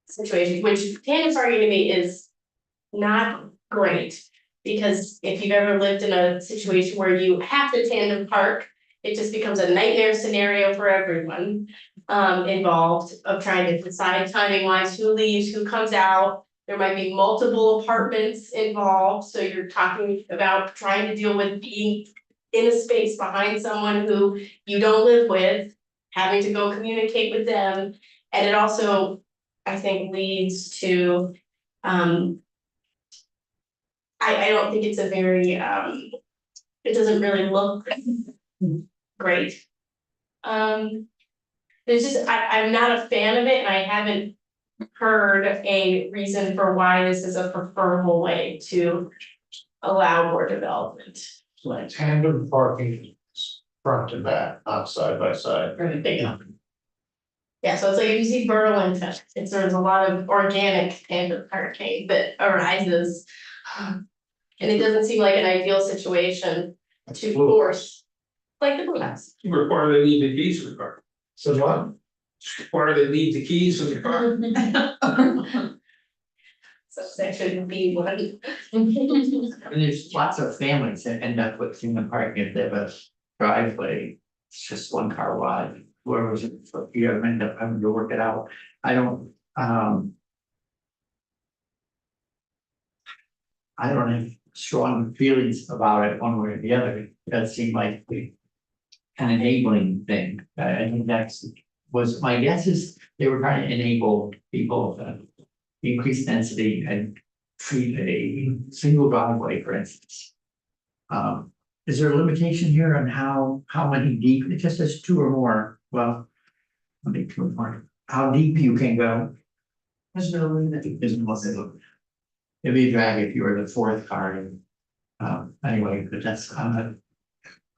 S2: situations, which tandem parking to me is not great. Because if you've ever lived in a situation where you have to tandem park, it just becomes a nightmare scenario for everyone involved of trying to decide timing wise, who leaves, who comes out. There might be multiple apartments involved, so you're talking about trying to deal with being in a space behind someone who you don't live with, having to go communicate with them. And it also, I think, leads to I don't think it's a very it doesn't really look great. There's just, I'm not a fan of it and I haven't heard a reason for why this is a preferable way to allow more development.
S4: like tandem parking is front to back, not side by side?
S5: Right.
S2: Yeah, so it's like if you see Burlington, there's a lot of organic tandem parking that arises. And it doesn't seem like an ideal situation to force, like the Blue House.
S9: Require they leave the keys in the car.
S4: So what?
S9: Require they leave the keys in the car.
S2: Subsection B one.
S3: and there's lots of families that end up with tandem parking if they have a driveway. It's just one car wide, whoever's, you end up having to work it out, I don't, I don't have strong feelings about it one way or the other. It does seem like an enabling thing. I think was my guess is they were trying to enable people to increase density and treat a single driveway, for instance. Is there a limitation here on how many deep, it just says 2 or more, well, I think 2 or more, how deep you can go?
S5: There's no limit.
S3: Isn't what it looked. It'd be a drag if you were the 4th car and, anyway, but that's,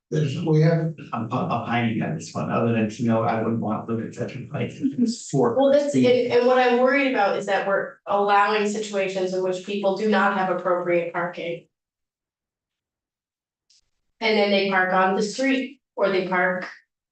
S4: we have,
S3: I'm opining on this one, other than to know I wouldn't want to live in such a place. It's 4.
S2: Well, and what I'm worried about is that we're allowing situations in which people do not have appropriate parking. And then they park on the street, or they park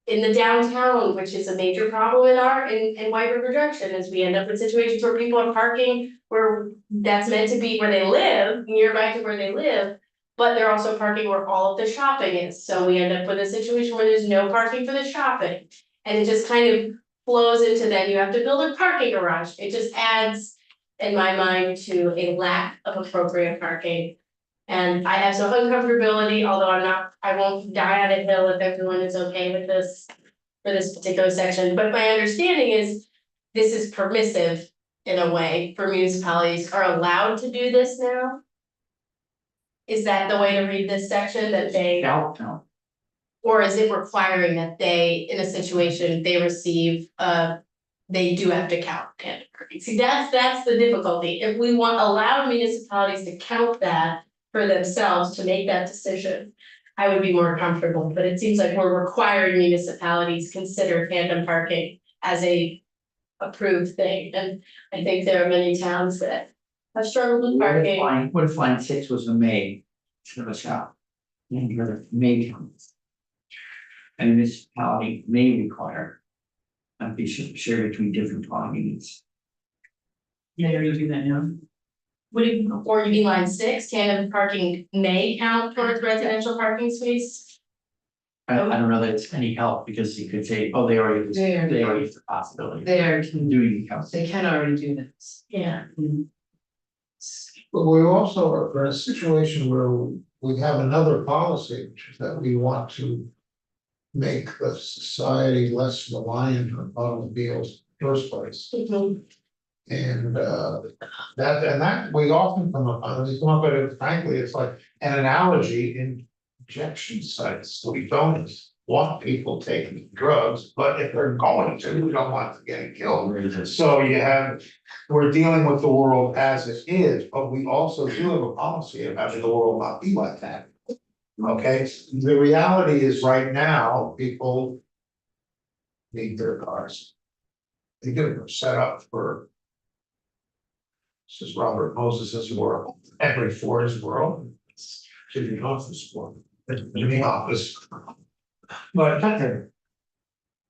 S2: in the downtown, which is a major problem in White River Junction, is we end up in situations where people are parking where that's meant to be where they live, nearby to where they live. But they're also parking where all of the shopping is, so we end up with a situation where there's no parking for the shopping. And it just kind of flows into then you have to build a parking garage, it just adds, in my mind, to a lack of appropriate parking. And I have some uncomfortability, although I won't die on a hill if everyone is okay with this, for this particular section, but my understanding is this is permissive in a way for municipalities are allowed to do this now. Is that the way to read this section, that they,
S3: No.
S2: or is it requiring that they, in a situation, they receive, they do have to count tandem parking? See, that's the difficulty, if we allow municipalities to count that for themselves to make that decision, I would be more comfortable, but it seems like we're requiring municipalities consider tandem parking as a approved thing, and I think there are many towns that have struggled with parking.
S3: What if line 6 was a may, instead of a shall? And you're may counts. And a municipality may require. And be shared between different dwelling units.
S5: Yeah, you already do that now.
S2: Or you mean line 6, tandem parking may count towards residential parking space?
S3: I don't know that it's any help, because you could say, oh, they already have the possibility.
S5: There,
S3: Doing the council.
S5: they can already do this.
S2: Yeah.
S4: but we also are in a situation where we have another policy, which is that we want to make the society less reliant on automobiles in the first place. And that we often come upon, but frankly, it's like an analogy in injection sites. We don't want people taking drugs, but if they're going to, we don't want them getting killed. So we're dealing with the world as it is, but we also do have a policy of having the world not be like that. Okay, the reality is right now, people need their cars. They get them set up for. This is Robert Moses's world, Henry Ford's world, it's Jimmy Hoffa's world, Jimmy Hoffa's. But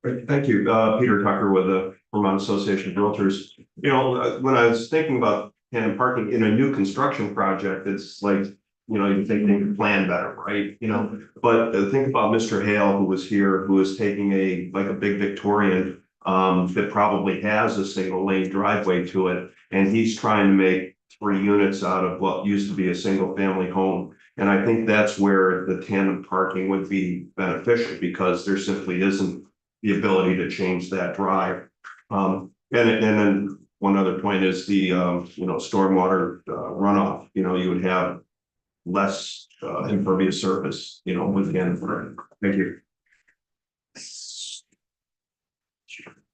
S8: Great, thank you, Peter Tucker with the Vermont Association of Realtors. You know, when I was thinking about tandem parking in a new construction project, it's like, you know, you think they could plan better, right? You know, but think about Mr. Hale, who was here, who was taking a big Victorian that probably has a single lane driveway to it, and he's trying to make 3 units out of what used to be a single family home. And I think that's where the tandem parking would be beneficial, because there simply isn't the ability to change that drive. And then one other point is the stormwater runoff. You know, you would have less impervious surface, you know, with tandem parking. Thank you.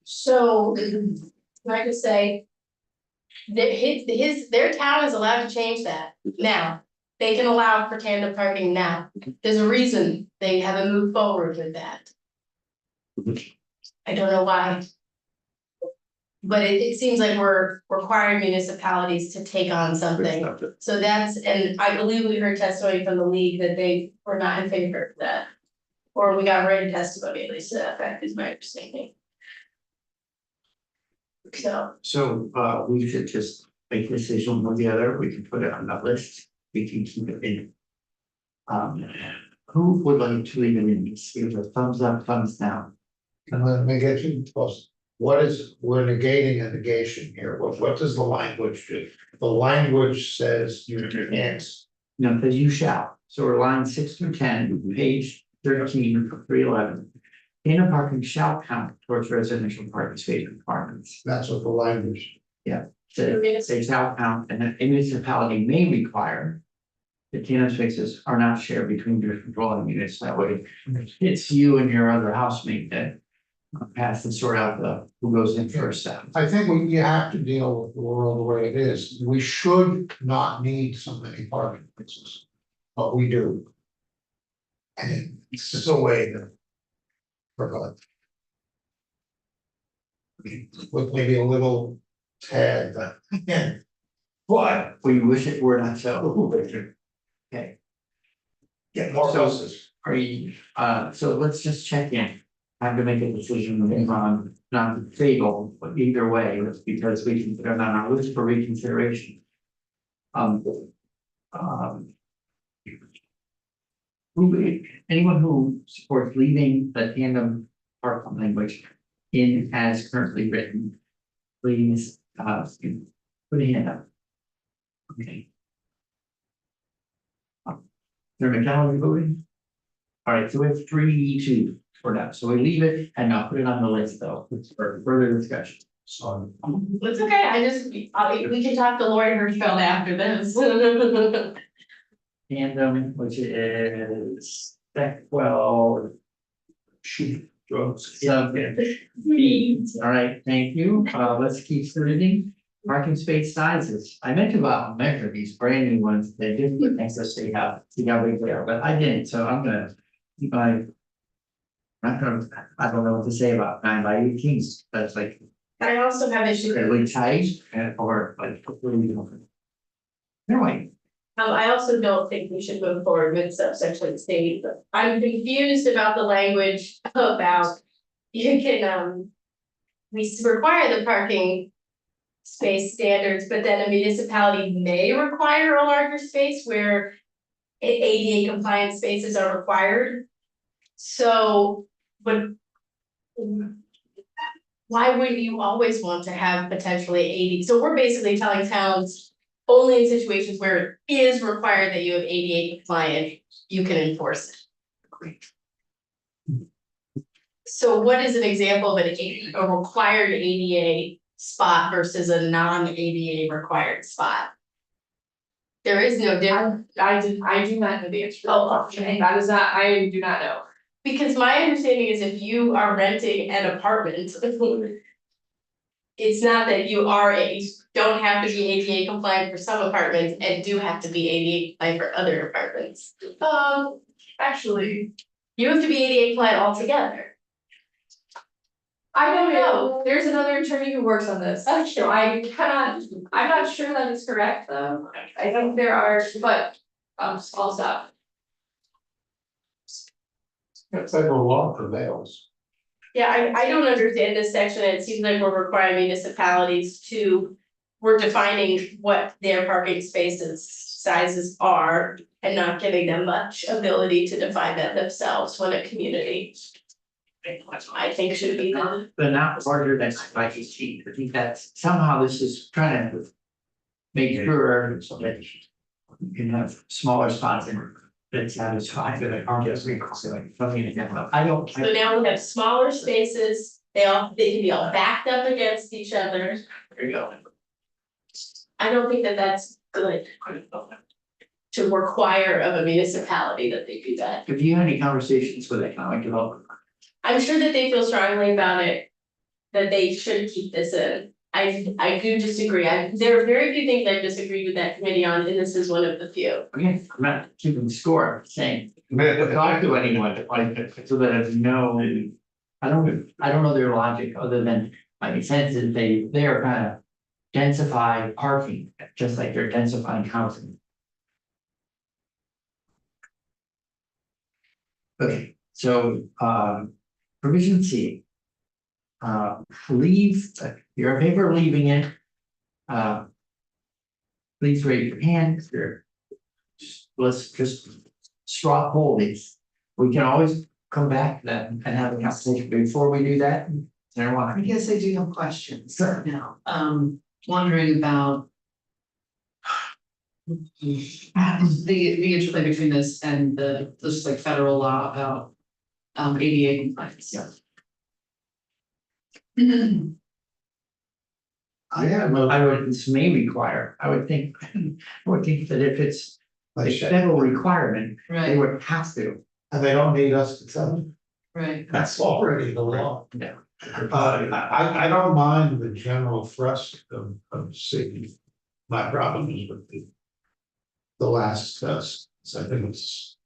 S2: So, can I just say, their town is allowed to change that now. They can allow for tandem parking now. There's a reason they haven't moved forward with that. I don't know why. But it seems like we're requiring municipalities to take on something. So and I believe we heard testimony from the league that they were not in favor of that. Or we got written testimony, at least to that effect, is my understanding.
S3: So we should just make a decision one or the other, we can put it on that list, we can keep it in. Who would like to leave it in, give a thumbs up, thumbs down?
S4: and let me get you close. we're negating a negation here, what does the language do? The language says you can't.
S3: No, because you shall, so we're line 6 through 10, page 13 of 311. Tandem parking shall count towards residential parking space requirements.
S4: That's what the language.
S3: So they shall count, and a municipality may require. The tandem spaces are not shared between different dwelling units, that way it's you and your other housemate that. Has to sort out who goes in first.
S4: I think you have to deal with the world the way it is. We should not need so many parking places, but we do. And this is a way to. Provide. With maybe a little tad, again. But
S3: We wish it were not so. Okay,
S4: get more
S3: So-
S4: buses.
S3: are you, so let's just check in. Time to make a decision to move on, not fatal, but either way, it's because we can put it on our list for reconsideration. Um. Anyone who supports leaving the tandem parking language in as currently written, please, put a hand up. Okay. There McDonald voting? All right, so we have 3-2 for now, so we leave it and I'll put it on the list though, for further discussion.
S4: So
S2: It's okay, we can talk to Lori Hirschfeld after this.
S3: Tandem, which is Steckwell. She drugs. All right, thank you. Let's keep reading. Parking space sizes. I meant to go out and measure these brand new ones. They didn't put next to see how big they are, but I didn't, so I'm gonna keep my. I don't know what to say about 9 by 18s. That's like
S2: I also have issues.
S3: really tight and or like really different. Anyway,
S2: I also don't think we should move forward with subsection C. I'm confused about the language about you can, we require the parking space standards, but then a municipality may require a larger space where ADA compliant spaces are required. So, but why would you always want to have potentially 80? So we're basically telling towns only in situations where it is required that you have ADA compliant, you can enforce it. So what is an example of a required ADA spot versus a non-ADA required spot? There is no difference.
S1: I do not know the answer.
S2: Oh, okay.
S1: That is not, I do not know.
S2: Because my understanding is if you are renting an apartment. It's not that you don't have to be ADA compliant for some apartments and do have to be ADA compliant for other apartments.
S1: Actually,
S2: You have to be ADA compliant altogether.
S1: I don't know. There's another attorney who works on this.
S2: Okay.
S1: So I'm not sure that it's correct though. I think there are, but I'll stop.
S4: federal law prevails.
S2: Yeah, I don't understand this section. It seems like we're requiring municipalities we're defining what their parking spaces sizes are and not giving them much ability to define that themselves when a community. I think should be the.
S3: but not larger than 9 by 18. I think that's somehow this is trying to make sure so that you can have smaller spots and that satisfy that aren't just like something again. I don't.
S2: So now we have smaller spaces, they can be all backed up against each other.
S3: There you go.
S2: I don't think that that's good. To require of a municipality that they do that.
S3: If you had any conversations with economic development,
S2: I'm sure that they feel strongly about it. That they should keep this in. I do disagree. There are very few things I've disagreed with that committee on, and this is one of the few.
S3: again, I'm not keeping score, I'm saying. Talk to anyone, like, so that I know, I don't know their logic, other than my sense is they are kind of densify parking, just like they're densifying housing. Okay, so, provision C. Leave, you're in favor of leaving it. Please raise your hand, if you're. Let's just straw poll these. We can always come back to that and have a conversation. Before we do that, Senator
S5: I
S3: Water.
S5: guess I do have questions.
S3: Sure.
S5: Now, wondering about. The interplay between this and the, just like federal law about, ADA compliance.
S3: Yeah. I would, this may require, I would think that if it's a federal requirement, they
S5: Right,
S3: would have to.
S4: And they don't need us to tell them,
S5: right,
S4: that's already the law.
S3: Yeah.
S4: I don't mind the general thrust of city. My problem is with the last test, so I think it's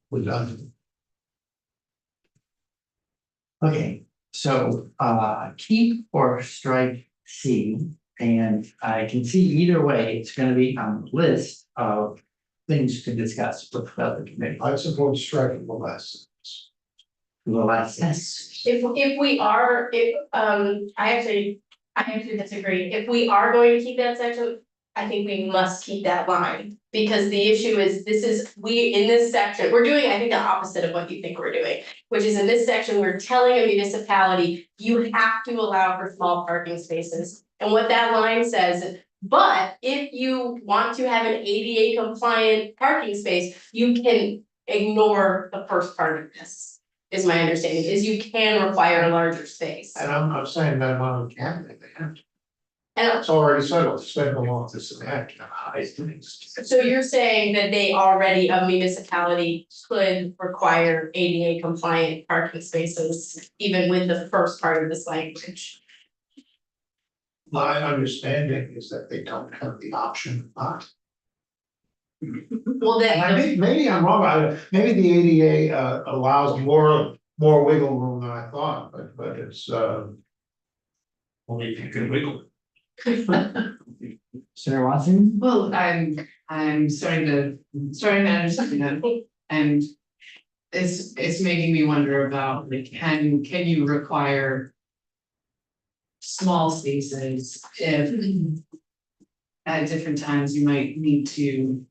S4: redundant.
S3: Okay, so keep or strike C, and I can see either way, it's gonna be on the list of things to discuss with the committee.
S4: I support striking the last.
S3: The last test.
S2: If we are, I actually disagree. If we are going to keep that section, I think we must keep that line. Because the issue is, in this section, we're doing, I think, the opposite of what you think we're doing. Which is in this section, we're telling a municipality, you have to allow for small parking spaces. And what that line says, but if you want to have an ADA compliant parking space, you can ignore the first part of this. Is my understanding, is you can require a larger space.
S4: And I'm saying that amount of cabinet, they have to.
S2: And
S4: It's already settled, federal law, this and that, high things.
S2: so you're saying that they already, a municipality could require ADA compliant parking spaces, even with the first part of this language?
S4: My understanding is that they don't have the option not.
S2: Well,
S4: And I
S2: then,
S4: think, maybe I'm wrong, maybe the ADA allows more wiggle room than I thought, but it's only if you can wiggle.
S3: Senator Watson?
S5: well, I'm starting to understand that, and. It's making me wonder about, like, can you require. Small spaces if. At different times you might need to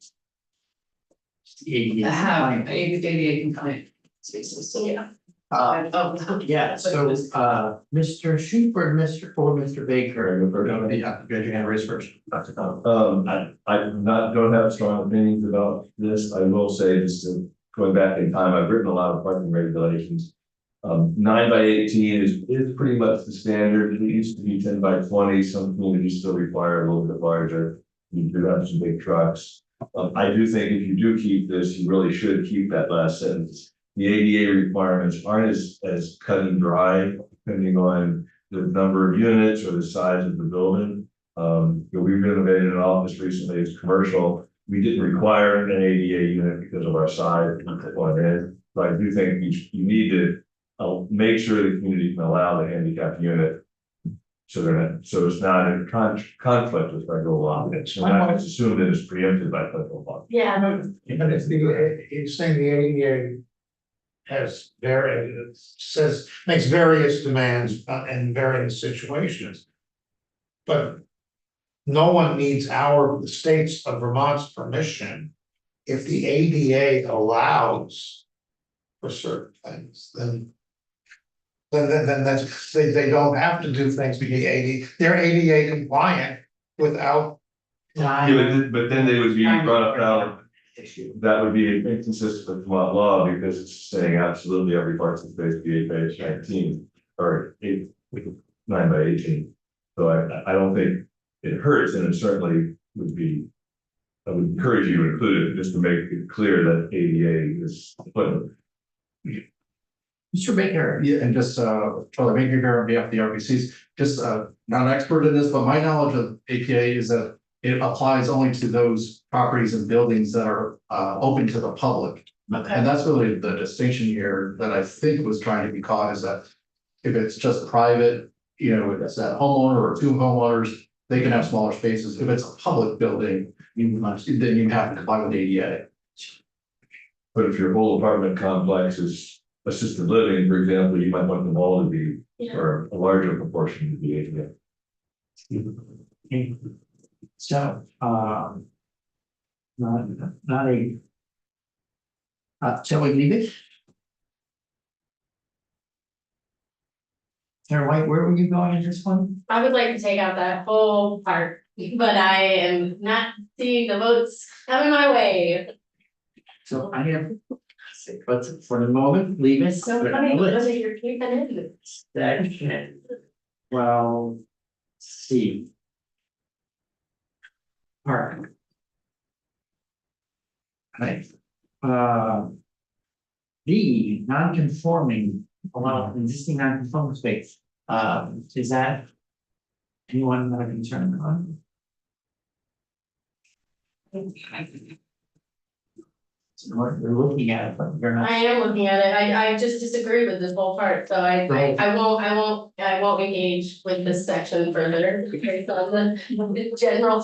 S5: have ADA compliant spaces, so yeah.
S3: Yeah, so Mr. Schubert, Mr. Baker, we're gonna be, you got your hand raised first.
S6: I don't have strong opinions about this. I will say, just going back in time, I've written a lot of parking regulations. 9x18 is pretty much the standard. It used to be 10x20. Some communities still require a little bit larger. You do have some big trucks. I do think if you do keep this, you really should keep that last sentence. The ADA requirements aren't as cut and dry, depending on the number of units or the size of the building. We renovated an office recently, it's commercial. We didn't require an ADA unit because of our size on it. But I do think you need to make sure the community can allow the handicap unit. So it's not in conflict with federal law. It's not assumed that it's preempted by federal law.
S2: yeah,
S4: Even if he's saying the ADA has makes various demands in various situations. But no one needs the states of Vermont's permission. If the ADA allows for certain things, then that's, they don't have to do things to be they're ADA compliant without.
S6: But then they would be brought up now. That would be inconsistent with Vermont law because it's saying absolutely every parking space be 8x19 or 9x18. So I don't think it hurts, and it certainly would be. I would encourage you to include it just to make it clear that ADA is applicable.
S3: Mr. Baker.
S10: Yeah, and just Charlie Baker here on behalf of the RPCs, just not an expert in this, but my knowledge of APA is that it applies only to those properties and buildings that are open to the public. And that's really the distinction here that I think was trying to be caught, is that if it's just private, if it's that homeowner or two homeowners, they can have smaller spaces. If it's a public building, then you have to comply with ADA.
S6: But if your whole apartment complex is assisted living, for example, you might want them all to be, or a larger proportion to be ADA.
S3: So, not a. Shall we leave it? Sarah White, where were you going in this one?
S2: I would like to take out that whole part, but I am not seeing the votes coming my way.
S3: So I have, but for the moment, leave it.
S2: So funny, whether you're keeping it.
S3: Section. Well, C. Park. Right. D, non-conforming, allow existing non-conforming space, is that? Anyone have a concern on? So we're looking at it, but you're not.
S2: I am looking at it, I just disagree with this whole part, so I won't engage with this section further. Based on the general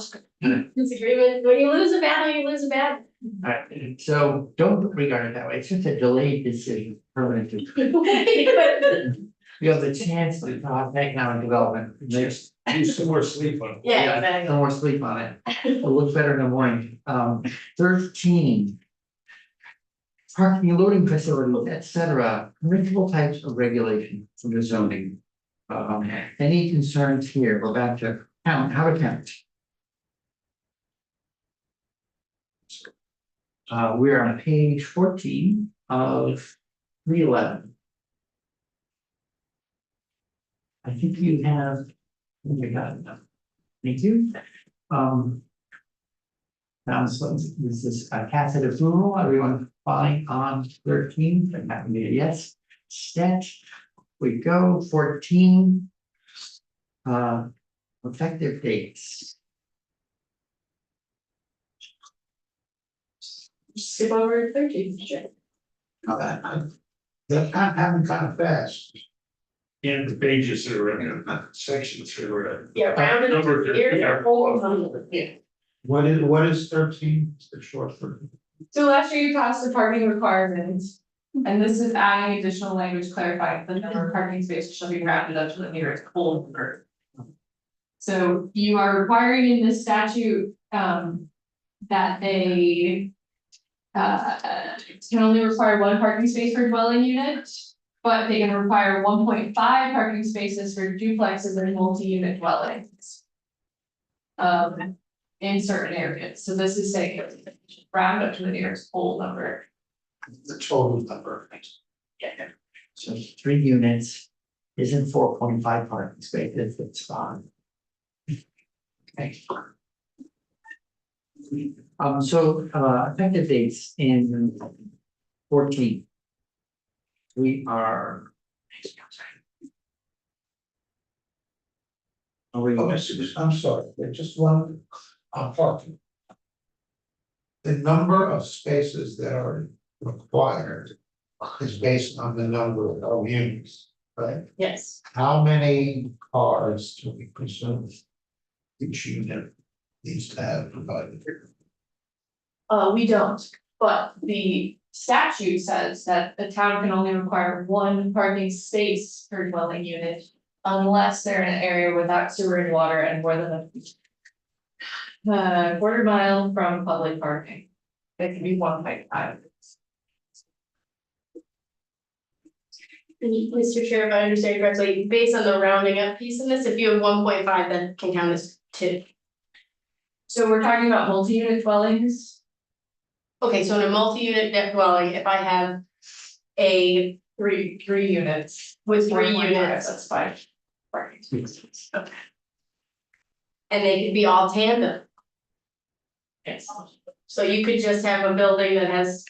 S2: disagreement, when you lose a battle, you lose a battle.
S3: Alright, so don't regard it that way, it's just a delayed decision, permanent. You have the chance to have economic development, there's
S9: Use some more sleep on it.
S2: Yeah, exactly.
S3: no more sleep on it, it'll look better in the morning. 13. Parking and loading facilities, et cetera, permissible types of regulation from the zoning. Any concerns here, go back to count, how to count. We're on page 14 of 311. I think you have, we got enough. Thank you. Now, so this is a tacit approval, everyone fine on 13, that can be a yes. Sketch, we go 14. Effective dates.
S2: Skip over 13.
S4: That happened kind of fast.
S9: And the pages that are in there, sections that are in.
S2: Yeah, rounded up
S9: Number
S2: to here,
S9: yeah.
S2: whole number.
S9: Yeah.
S4: What is 13? It's the short for.
S1: So last year you passed the parking requirements. And this is adding additional language clarifying the number of parking spaces shall be rounded up to the nearest whole number. So you are requiring in this statute, that they. Can only require one parking space per dwelling unit. But they can require 1.5 parking spaces for duplexes and multi-unit dwellings. In certain areas, so this is saying round up to the nearest whole number.
S4: The total number.
S3: Yeah. So 3 units isn't 4.5 parking spaces, it's fine. Okay. So effective dates in 14. We are. Are we?
S4: Oh, I'm sorry, there's just one parking. The number of spaces that are required is based on the number of units, right?
S2: Yes,
S4: How many cars do we presume each unit needs to have provided?
S1: We don't, but the statute says that the town can only require 1 parking space per dwelling unit. Unless they're in an area without sewer and water and more than a quarter mile from public parking. It can be 1.5.
S2: Mr. Chair, if I understand correctly, based on the rounding up piece in this, if you have 1.5, then can count as 2.
S1: So we're talking about multi-unit dwellings.
S2: Okay, so in a multi-unit net dwelling, if I have a
S1: Three units.
S2: with 3
S1: 1.5,
S2: units,
S1: That's 5 parking spaces.
S2: and they could be all tandem.
S1: Yes.
S2: So you could just have a building that has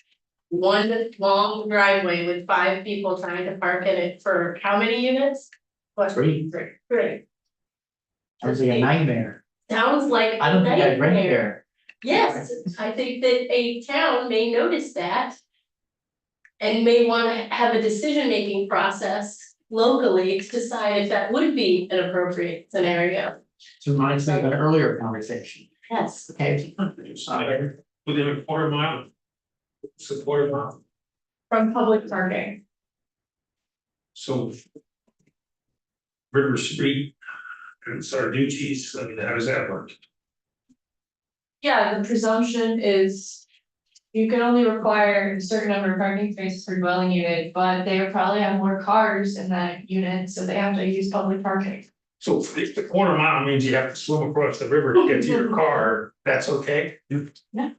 S2: one long driveway with 5 people trying to park in it for how many units? What?
S3: 3,
S2: Three.
S3: sounds like a nightmare.
S2: Sounds like
S3: I don't
S2: a
S3: think I'd rent
S2: nightmare.
S3: there.
S2: Yes, I think that a town may notice that. And may wanna have a decision-making process locally to decide if that would be an appropriate scenario.
S3: It reminds me of an earlier conversation.
S2: Yes.
S3: Okay.
S9: Within a quarter mile. It's a quarter mile,
S1: From public parking.
S9: so. River Street and Sarducci's, I mean, how does that work?
S1: Yeah, the presumption is you can only require a certain number of parking spaces per dwelling unit, but they probably have more cars in that unit, so they have to use public parking.
S9: So if the quarter mile means you have to swim across the river to get to your car, that's okay?
S1: Yeah,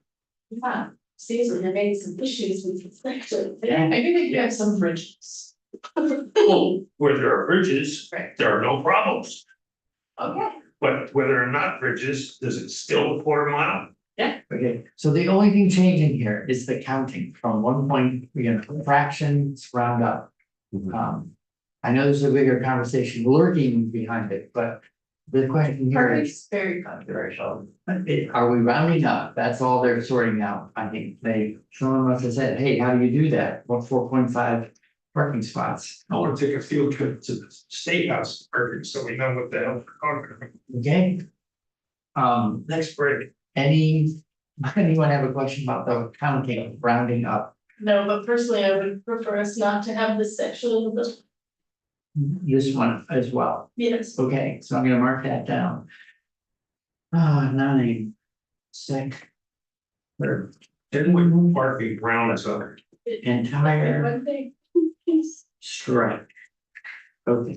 S2: Caesar, there may be some issues with reflection.
S1: maybe they could have some bridges.
S9: Well, where there are bridges,
S1: Right.
S9: there are no problems.
S1: Okay.
S9: But whether or not bridges, is it still a quarter mile?
S3: Okay, so the only thing changing here is the counting from one point, fractions round up. I know there's a bigger conversation lurking behind it, but the question here
S1: Parking's
S3: is,
S1: very controversial.
S3: are we rounding up? That's all they're sorting out. I think someone must have said, hey, how do you do that? What 4.5 parking spots?
S9: I wanna take a field trip to the state house parking, so we know what the hell we're talking about.
S3: Okay.
S9: Next break.
S3: Anyone have a question about the counting, rounding up?
S2: No, but personally, I would prefer us not to have this section of the,
S3: This one as well.
S2: yes.
S3: Okay, so I'm gonna mark that down. 9, 6.
S9: Didn't we parking ground is up?
S3: Entire
S2: One thing.
S3: strike. Okay.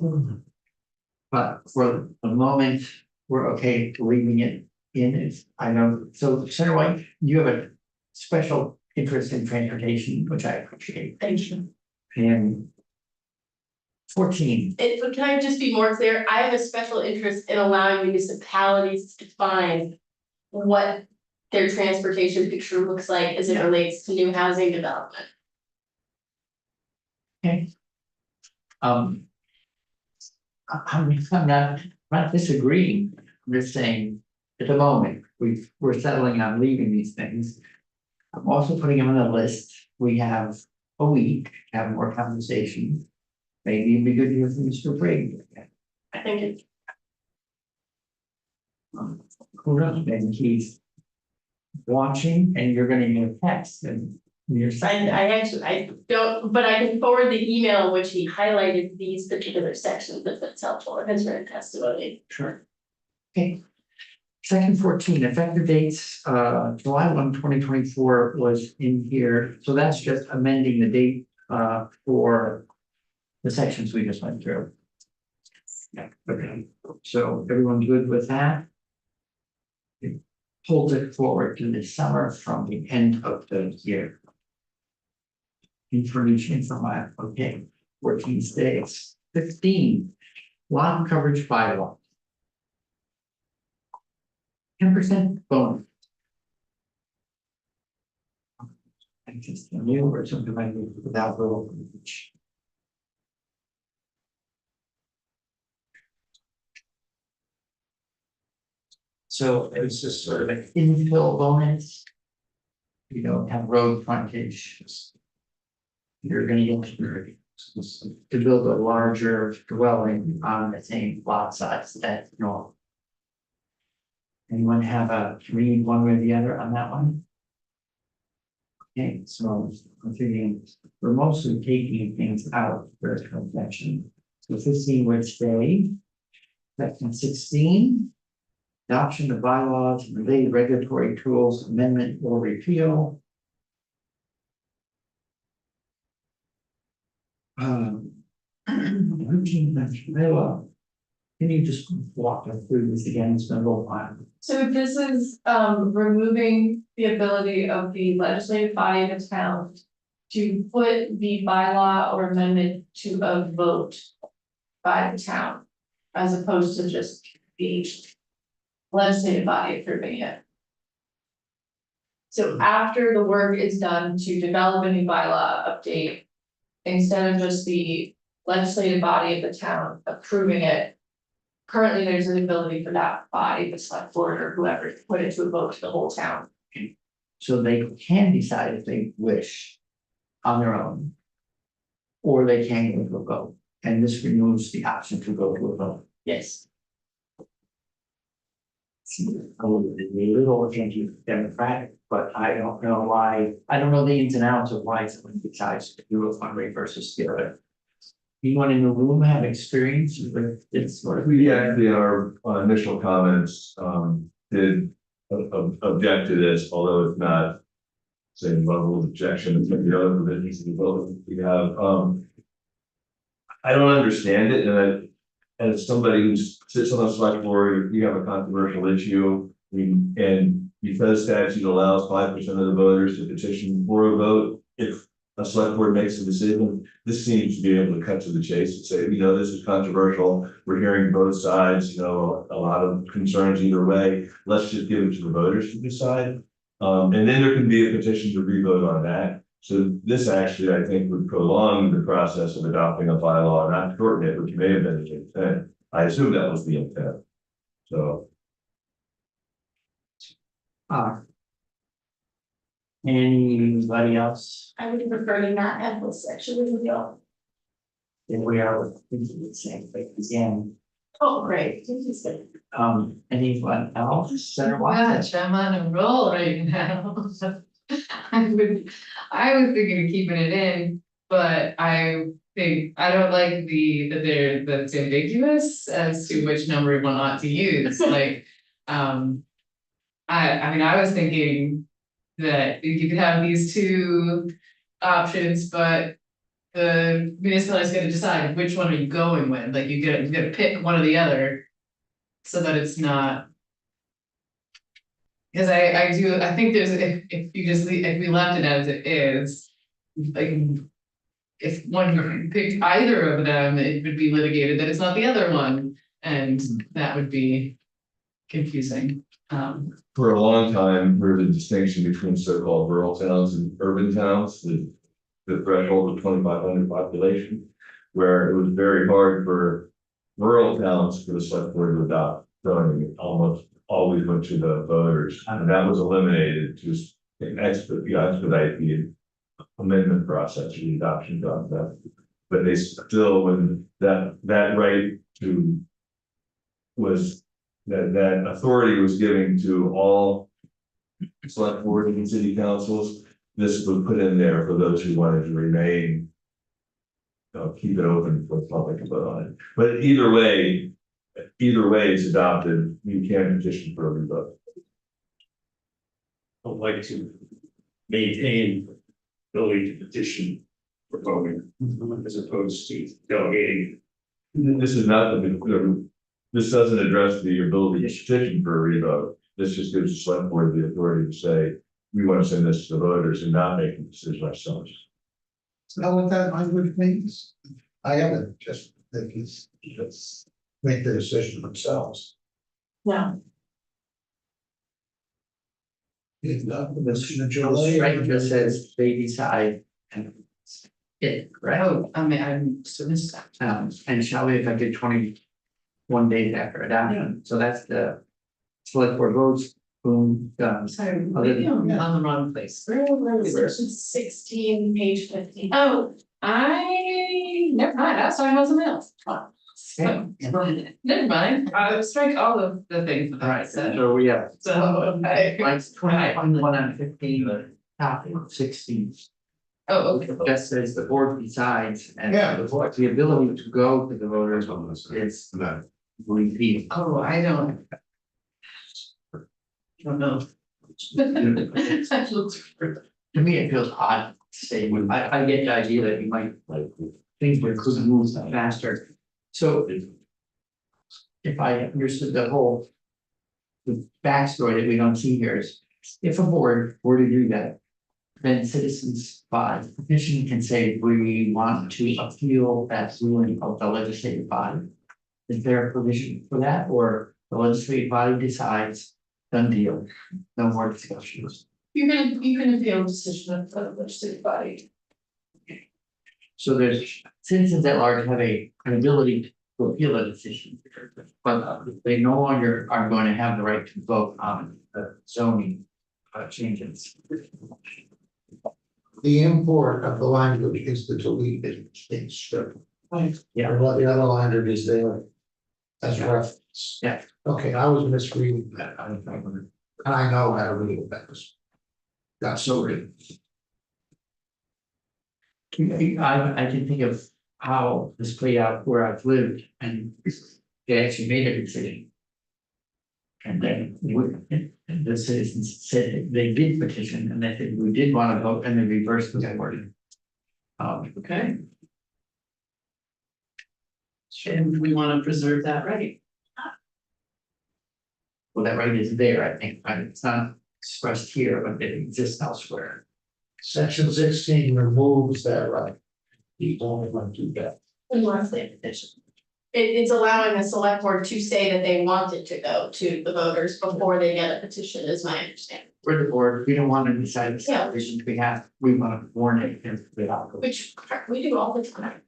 S3: But for the moment, we're okay leaving it in it. I know, so Senator White, you have a special interest in transportation, which I appreciate.
S2: Thank you.
S3: And 14,
S2: Can I just be more clear? I have a special interest in allowing municipalities to define what their transportation picture looks like as it relates to new housing development.
S3: I'm not disagreeing, I'm just saying, at the moment, we're settling on leaving these things. I'm also putting them on the list, we have a week, to have more conversation. Maybe it'd be good to hear from Mr. Brady.
S2: I think it's
S3: Who knows, maybe he's watching and you're gonna get a text and you're saying.
S2: I don't, but I can forward the email in which he highlighted these particular sections if that's helpful, if it's written testimony.
S3: Sure. Okay. Section 14, effective dates, July 1, 2024 was in here, so that's just amending the date for the sections we just went through. Yeah, okay, so everyone's good with that? It pulls it forward to the summer from the end of the year. Information from my, okay, 14 states, 15, lot coverage bylaw. 10% bonus. I just knew or something like that without little. So it's just sort of an infill bonus. You don't have road frontage. You're gonna get to build a larger dwelling on the same lot size that normal. Anyone have a read one way or the other on that one? Okay, so I'm thinking we're mostly taking things out for section. So 15 would stay. Section 16. Adoption of bylaws, and related regulatory tools, amendment or repeal. 13, can you just walk us through this again? It's been a little while.
S1: So this is removing the ability of the legislative body of the town to put the bylaw or amendment to a vote by the town, as opposed to just the legislative body approving it. So after the work is done to develop a new bylaw update, instead of just the legislative body of the town approving it, currently there's an ability for that body, the select board or whoever, to put it to a vote to the whole town.
S3: So they can decide if they wish on their own. Or they can go to a vote, and this removes the option to go to a vote.
S2: Yes.
S3: A little anti-democratic, but I don't know why, I don't know the ins and outs of why someone decides to do a fundraiser versus the other. Anyone in the room have experience with this sort of?
S6: We actually, in our initial comments, did object to this, although it's not same level of objection as the other provisions of the bill we have, I don't understand it, and as somebody who sits on the select board, you have a controversial issue. And because statute allows 5% of the voters to petition for a vote, if a select board makes a decision, this seems to be able to cut to the chase and say, this is controversial. We're hearing both sides, a lot of concerns either way. Let's just give it to the voters to decide. And then there can be a petition to re-vote on that. So this actually, I think, would prolong the process of adopting a bylaw, not shorten it, which may have been the intent. I assume that was the intent. So.
S3: Anybody else?
S2: I would prefer to not have this section in the bill.
S3: If we are thinking the same thing again,
S2: Oh, great.
S3: anyone else? that wants
S5: Gosh, I'm on a roll right now. I was thinking of keeping it in, but I think, I don't like that it's ambiguous as to which number one ought to use, like, I mean, I was thinking that you could have these two options, but the municipality's gonna decide which one are you going with, like you gotta pick one or the other. So that it's not. Cause I think there's, if you just if we left it as it is, like. If one picked either of them, it would be litigated that it's not the other one, and that would be confusing.
S6: For a long time, there was a distinction between so-called rural towns and urban towns, the threshold of 2,500 population, where it was very hard for rural towns for the select board to adopt zoning. It almost always went to the voters, and that was eliminated to expedite the amendment process, the adoption process. But they still, when that right to was that authority was given to all select board and city councils, this was put in there for those who wanted to remain. Keep it open for the public to vote on it. But either way it's adopted, you can petition for a revote.
S9: I'd like to maintain ability to petition for voting as opposed to delegating.
S6: This is not this doesn't address the ability to petition for a revote. This just gives the select board the authority to say, we want to send this to the voters and not make a decision ourselves.
S4: Is that what that language means? I haven't, just think let's make the decision themselves.
S2: No.
S4: If not,
S3: Right, just says they decide and it, right?
S5: Oh, I mean, I'm so missed that.
S3: And shall be effective 21 days after adoption, so that's the select board votes, boom, done.
S5: Sorry,
S3: Other
S5: maybe
S3: than-
S5: I'm on the wrong place.
S2: Section 16, page 15.
S5: Oh, never mind, I was talking about something else.
S3: Okay.
S5: Never mind, I strike all of the things that I
S3: Alright,
S5: said.
S3: so we have
S5: So, okay.
S3: like 21 on 15, but top of 16.
S5: Oh, okay.
S3: Just says the board decides and
S4: Yeah.
S3: the ability to go to the voters is repeated.
S5: Oh, I don't know. I looked for-
S3: To me, it feels odd to say, I get the idea that you might like things would could move faster. So if I understood the whole the backstory that we don't see here is if a board were to do that, then citizens by petition can say, we want to appeal that ruling of the legislative body. Is there a provision for that, or the legislative body decides, done deal, no more discussions?
S2: You can appeal decision of the legislative body.
S3: So there's citizens at large have an ability to appeal a decision, but they no longer are going to have the right to vote on the zoning changes.
S4: The import of the language is the deleted state strip.
S3: Yeah.
S4: And what the other language is there as reference.
S3: Yeah.
S4: Okay, I was misreading that. And I know how to read it. That's so written.
S3: I can think of how this played out where I've lived and it actually made a decision. And then the citizens said they did petition and they said we did want to vote and then reversed the wording.
S5: Okay. And we want to preserve that right.
S3: Well, that right is there, I think, but it's not expressed here, but it exists elsewhere.
S4: Section 16 removes that right. You don't want to do that.
S2: Unless they petition. It's allowing the select board to say that they want it to go to the voters before they get a petition, is my understanding.
S3: We're the board, we don't want to decide the situations we want to warn it if we have.
S2: Which we do all the time.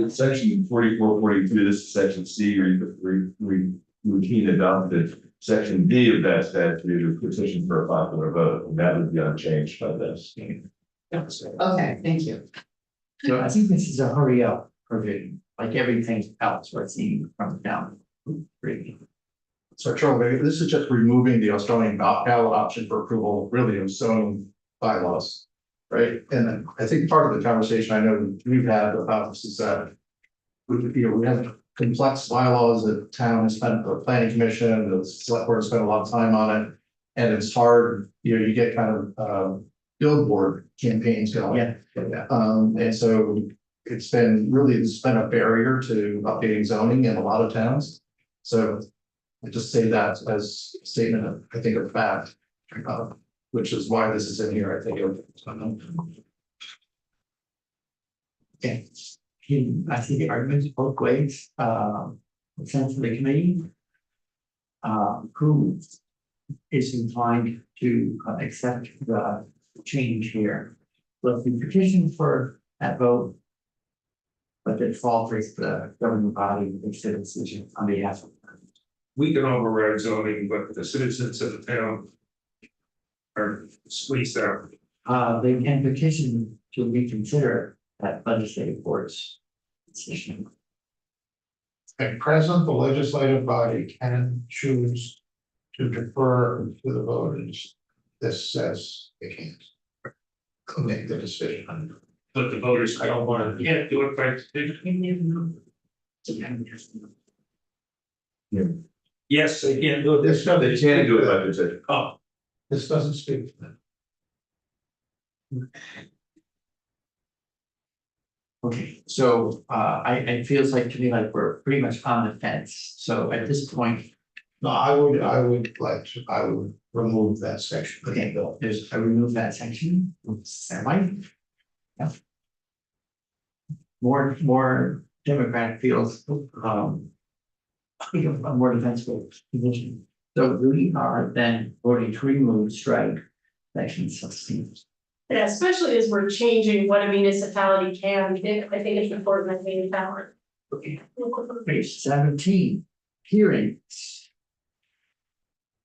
S6: Section 44, 42, this is section C, routine adopted. Section D of that statute is petition for a popular vote, and that would be unchanged by this.
S5: Okay, thank you.
S3: So I think this is a hurry up provision, like everything else we're seeing from down.
S10: So Charlie, this is just removing the Australian ballot option for approval, really of zoning bylaws. Right, and then I think part of the conversation I know we've had about this is that. We have complex bylaws that town has spent, the planning commission, the select board spent a lot of time on it. And it's hard, you get kind of billboard campaigns going.
S3: Yeah.
S10: And so it's been a barrier to updating zoning in a lot of towns. So I just say that as a statement of, I think, of fact, which is why this is in here, I think.
S3: Yeah. I see the arguments both ways, sense of the committee. Who is inclined to accept the change here? Well, if we petition for that vote. But it falters the governing body with their decision on behalf of.
S9: We can override zoning, but the citizens of the town are squeezed out.
S3: They can petition to reconsider that legislative board's decision.
S4: At present, the legislative body can choose to defer to the voters. This says they can't make the decision.
S9: But the voters don't want to, do it by petition. Yes, they can do it.
S4: This
S6: They
S4: doesn't
S6: can do it
S4: speak
S6: by
S4: to
S6: petition.
S9: Oh,
S4: this doesn't speak to them.
S3: Okay, so it feels like to me like we're pretty much on the fence. So at this point,
S4: No, I would remove that section.
S3: okay, I remove that section. Am I? Yeah. More Democratic feels a more defensive position. So we are then voting to remove strike section 16.
S2: Yeah, especially as we're changing what a municipality can do, I think it's important that we empower.
S3: Okay, page 17, hearings.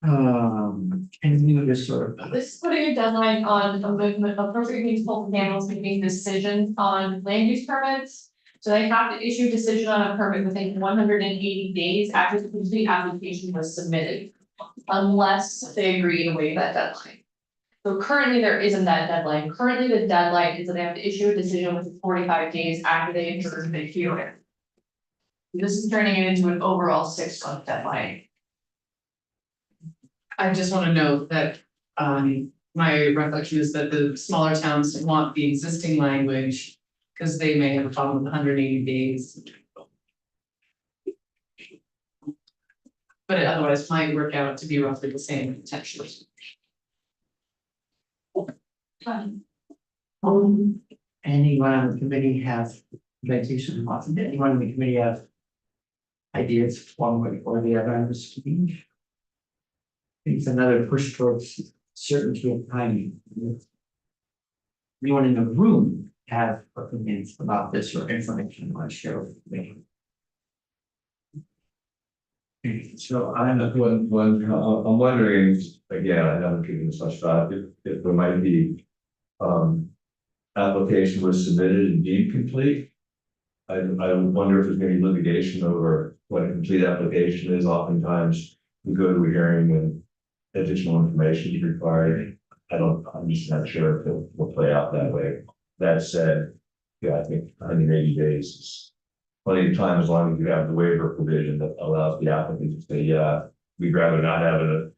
S3: Can you just sort of,
S1: This is putting a deadline on the movement of appropriate municipal panels making decisions on land use permits. So they have to issue a decision on a permit within 180 days after the complete application was submitted. Unless they agree to waive that deadline. So currently there isn't that deadline. Currently the deadline is that they have to issue a decision within 45 days after they adjourn the hearing. This is turning it into an overall 6-month deadline.
S5: I just want to note that my recollection is that the smaller towns want the existing language. Because they may have a problem with 180 days. But it otherwise might work out to be roughly the same potentially.
S3: anyone on the committee have vacation lots, anyone on the committee have ideas one way or the other on this change? It's another push towards certainty of timing. Anyone in the room have opinions about this or information you want to share with me? So
S6: I'm wondering, again, I haven't given this much thought, if there might be. Application was submitted and deemed complete. I wonder if there's any litigation over what a complete application is. Oftentimes we go to a hearing and additional information is required. I'm just not sure if it will play out that way. That said, yeah, I think 180 days plenty of time as long as you have the waiver provision that allows the applicant to say, yeah, we'd rather not have a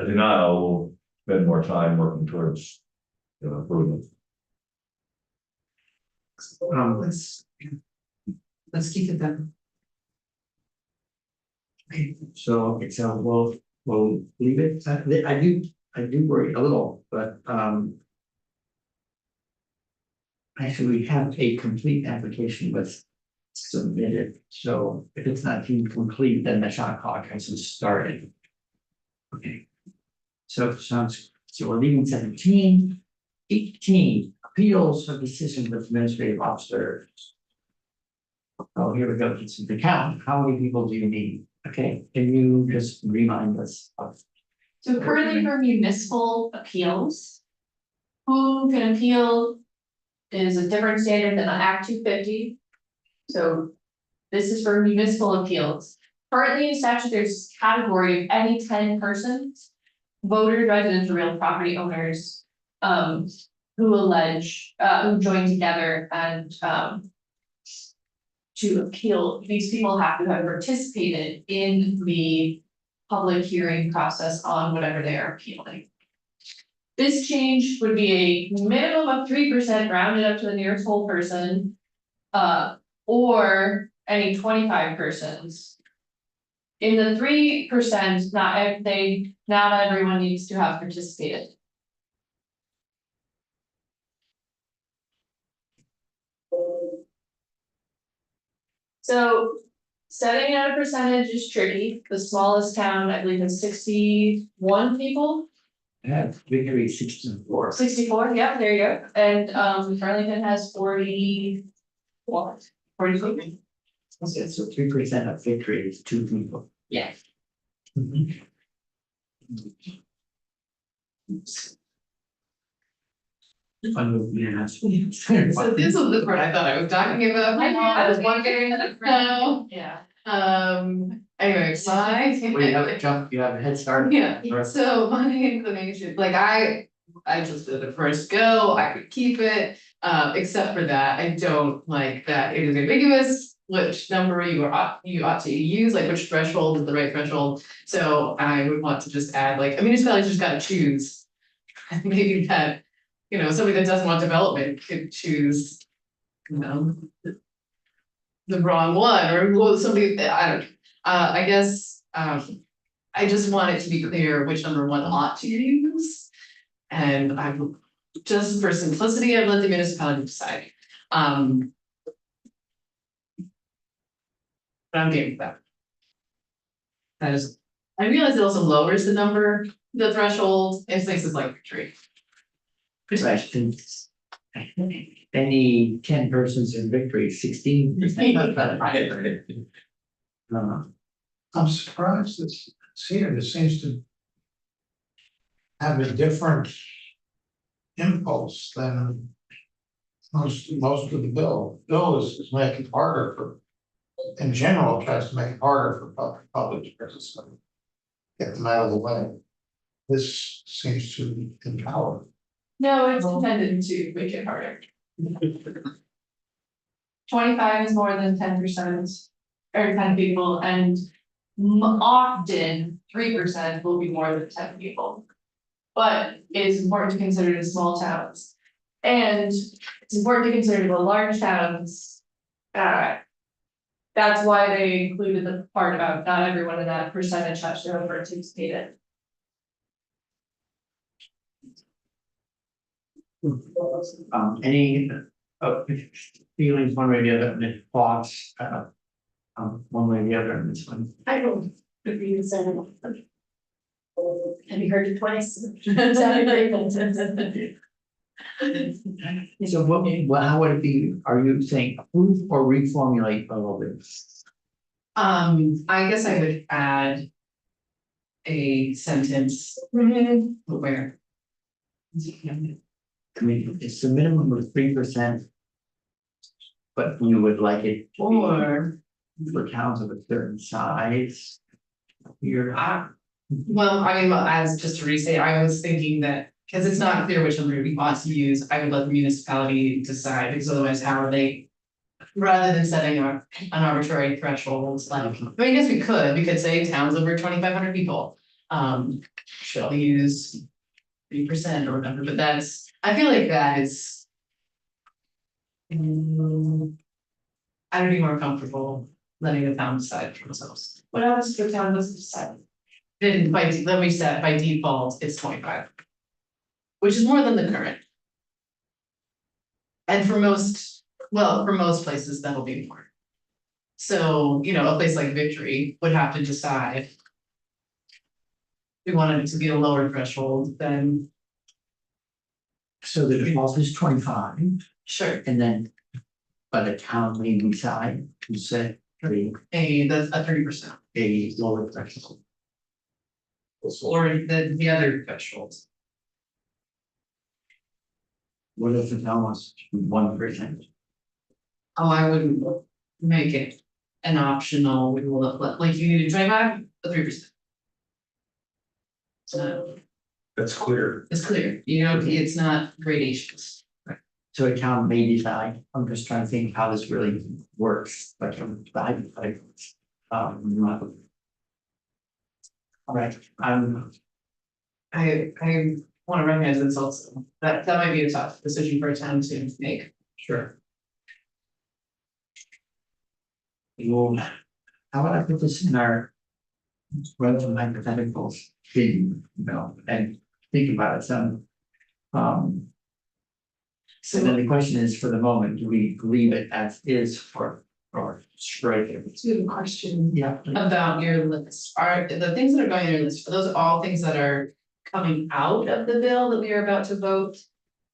S6: denial, we'll spend more time working towards, improvement.
S5: Let's keep it then.
S3: So, we'll leave it, I do worry a little, but, actually, we have a complete application was submitted, so if it's not deemed complete, then the shot clock hasn't started. Okay. So we're leaving 17, 18, appeals of decisions of administrative officers. Oh, here we go, it's the count, how many people do you need? Okay, can you just remind us of?
S1: So currently for municipal appeals, who can appeal is a different standard than the Act 250. So this is for municipal appeals. Currently in statute, there's a category of any 10 persons, voters, residents, or real property owners, who join together and, to appeal. These people have to have participated in the public hearing process on whatever they are appealing. This change would be a minimum of 3% rounded up to the nearest whole person. Or any 25 persons. In the 3%, not everyone needs to have participated. So setting out a percentage is tricky. The smallest town, I believe, is 61 people.
S3: Victory 64.
S1: 64, yeah, there you go. And Burlington has 44. 44.
S3: So 3% of victory is 2 people.
S1: Yes.
S3: Yeah.
S5: So this was the part I thought I was talking about.
S1: I was
S5: wondering. No.
S1: Yeah.
S5: Anyway,
S3: Well, you have a jump, you have a head start.
S5: Yeah, so my inclination, like I just did the first go, I could keep it, except for that, I don't like that it is ambiguous. Which number you ought to use, like which threshold is the right threshold, so I would want to just add like, a municipality just gotta choose. Maybe that, somebody that doesn't want development could choose, the wrong one, or somebody, I don't know. I guess, I just want it to be clear which number one ought to use. And I'm, just for simplicity, I'd let the municipality decide. But I'm game with that. That is, I realize it also lowers the number, the threshold, in places like victory.
S3: Questions. Any 10 persons in victory, 16%.
S4: I'm surprised this here, this seems to have a different impulse than most of the bill. Bill is making it harder in general, tries to make it harder for public to participate. Get them out of the way. This seems to empower.
S1: No, it's intended to make it harder. 25 is more than 10%, or 10 people, and often 3% will be more than 10 people. But it's important to consider the small towns. And it's important to consider the large towns. That's why they included the part about not everyone in that percentage has to have participated.
S3: Any feelings one way or the other, any thoughts, one way or the other on this one?
S2: I don't agree with that. Have you heard it twice?
S3: So how would it be, are you saying approve or reformulate all of this?
S5: I guess I would add a sentence where.
S3: I mean, it's a minimum of 3%. But you would like it to
S5: Or,
S3: be for towns of a certain size. You're
S5: well, I mean, as just to restate, I was thinking that, because it's not clear which number we ought to use, I would let the municipality decide, because otherwise how are they rather than setting an arbitrary thresholds, like, I mean, I guess we could say towns over 2,500 people. Shall use 3% or whatever, but that's, I feel like that is. I would be more comfortable letting the town decide for themselves.
S1: What else the town does decide?
S5: Then let me set by default, it's 25. Which is more than the current. And for most places, that'll be more. So, you know, a place like Victory would have to decide. We wanted it to be a lower threshold, then
S3: So the default is 25,
S5: sure,
S3: and then. But the town may decide to set
S5: that's a 30%.
S3: a lower threshold.
S5: Or the other thresholds.
S3: What if the town wants 1%?
S5: Oh, I wouldn't make it an optional, we will, like, you need a 25, a 3%. So
S6: That's clear.
S5: it's clear, you know, it's not gradations.
S3: So a town may decide, I'm just trying to think how this really works, like, all right,
S5: I wanna recognize this also, that might be a tough decision for a town to make.
S3: sure. Well, how about I put this in our relevant hypotheticals, you know, and think about it some. So then the question is, for the moment, do we leave it as is or strike it?
S5: To the question
S3: Yeah.
S5: about your list, are the things that are going on your list, are those all things that are coming out of the bill that we are about to vote?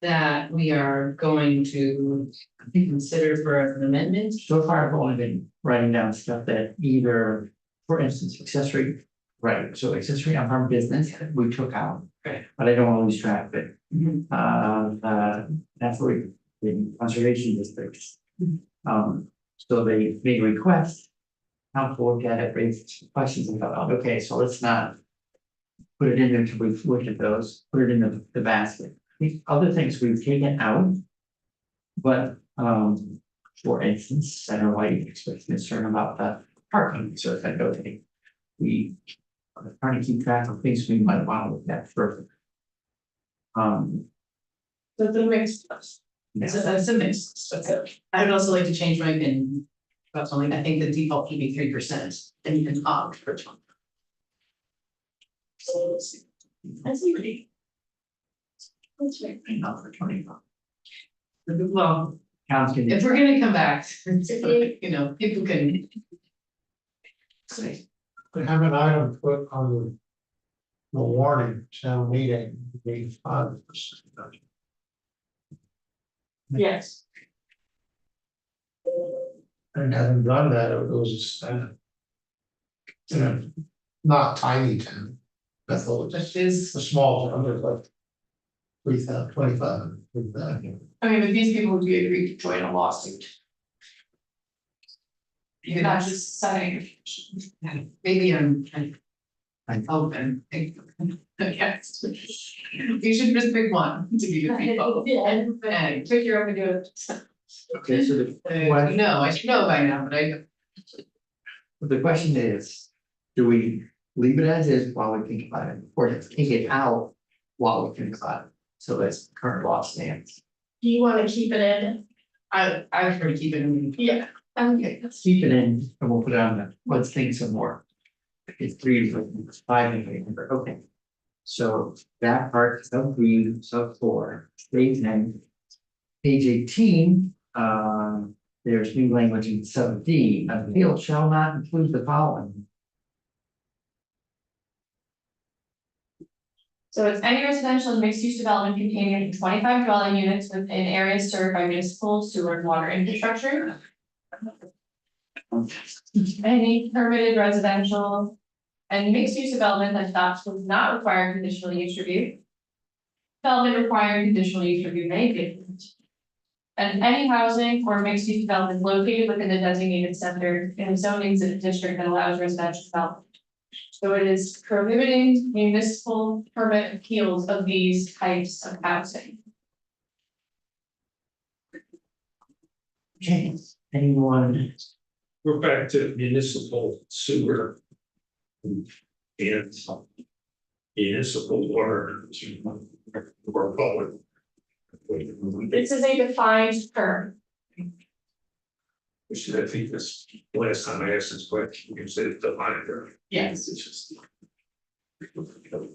S5: That we are going to consider for an amendment?
S3: So far, I've only been writing down stuff that either, for instance, accessory, right, so accessory on farm business, we took out.
S5: Right.
S3: But I don't want to lose track of it. That's where the conservation districts. So they made a request. Council looked at it, raised questions and thought, oh, okay, so let's not. Put it in there until we've looked at those, put it in the basket. The other things we've taken out. But, for instance, I don't know why you express concern about the parking, so if I go to. We are trying to keep track of things we might want to look at further.
S1: So the mixed.
S5: It's a mix, but I would also like to change my opinion. About something, I think the default should be 3%, and you can opt for 20. So let's see.
S1: That's pretty.
S3: Not for 25.
S5: Well,
S3: Towns can.
S5: if we're gonna come back, you know, people can. Say,
S4: We have an item put on the warning, town meeting, the 5%.
S1: Yes.
S4: And having done that, it was, you know, not tiny town. Bethel
S5: that
S4: is
S5: is,
S4: a small town, there's like 3,000, 25, 3,000.
S1: I mean, but these people would be agreed to join a lawsuit. You're not just setting.
S5: maybe I'm open. Yes. You should just pick one to be the people. And,
S1: Pick your own to do it.
S3: Okay, so
S5: no, I should know by now, but
S3: the question is, do we leave it as is while we think about it, or take it out while we think about it? So that's current law stands.
S2: Do you wanna keep it in?
S5: I prefer to keep it in.
S2: Yeah.
S3: Okay, let's keep it in and we'll put it on the, let's think some more. It's 3, 5, and 8, okay. So that part, sub 3, sub 4, stays in. Page 18, there's new language in sub D, a field shall not include the following.
S1: So it's any residential and mixed use development containing 25 dwelling units within areas served by municipal sewer and water infrastructure. Any permitted residential and mixed use development that adopts does not require conditional use review. Development requiring conditional use review may be. And any housing or mixed use development located within a designated center in a zoning district that allows residential development. So it is prohibiting municipal permit appeals of these types of housing.
S3: Okay, anyone,
S9: We're back to municipal sewer. And municipal water. Or public.
S1: This is a defined term.
S9: Which I think this, last time I asked this question, you said the monitor.
S5: Yes.
S9: It's just.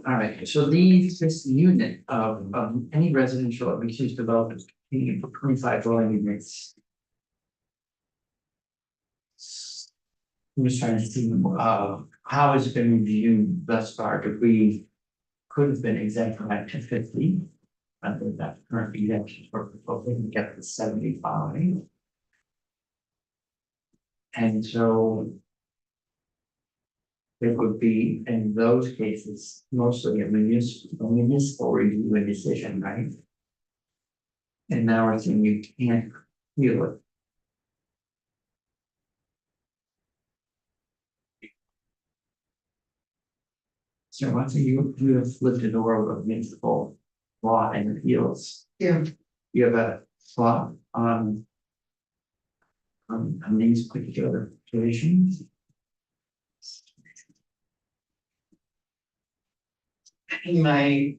S3: all right, so this unit of any residential mixed use development containing 25 dwelling units. I'm just trying to see, how has it been reviewed thus far, could we, could have been exempt from Act 250. Under that current exemption for proposing to get the 75. And so. It would be, in those cases, mostly a municipal review and decision, right? And now we're saying you can't feel it. So once you have lived in the world of municipal law and appeals.
S5: Yeah.
S3: You have a thought on these particular situations?
S5: My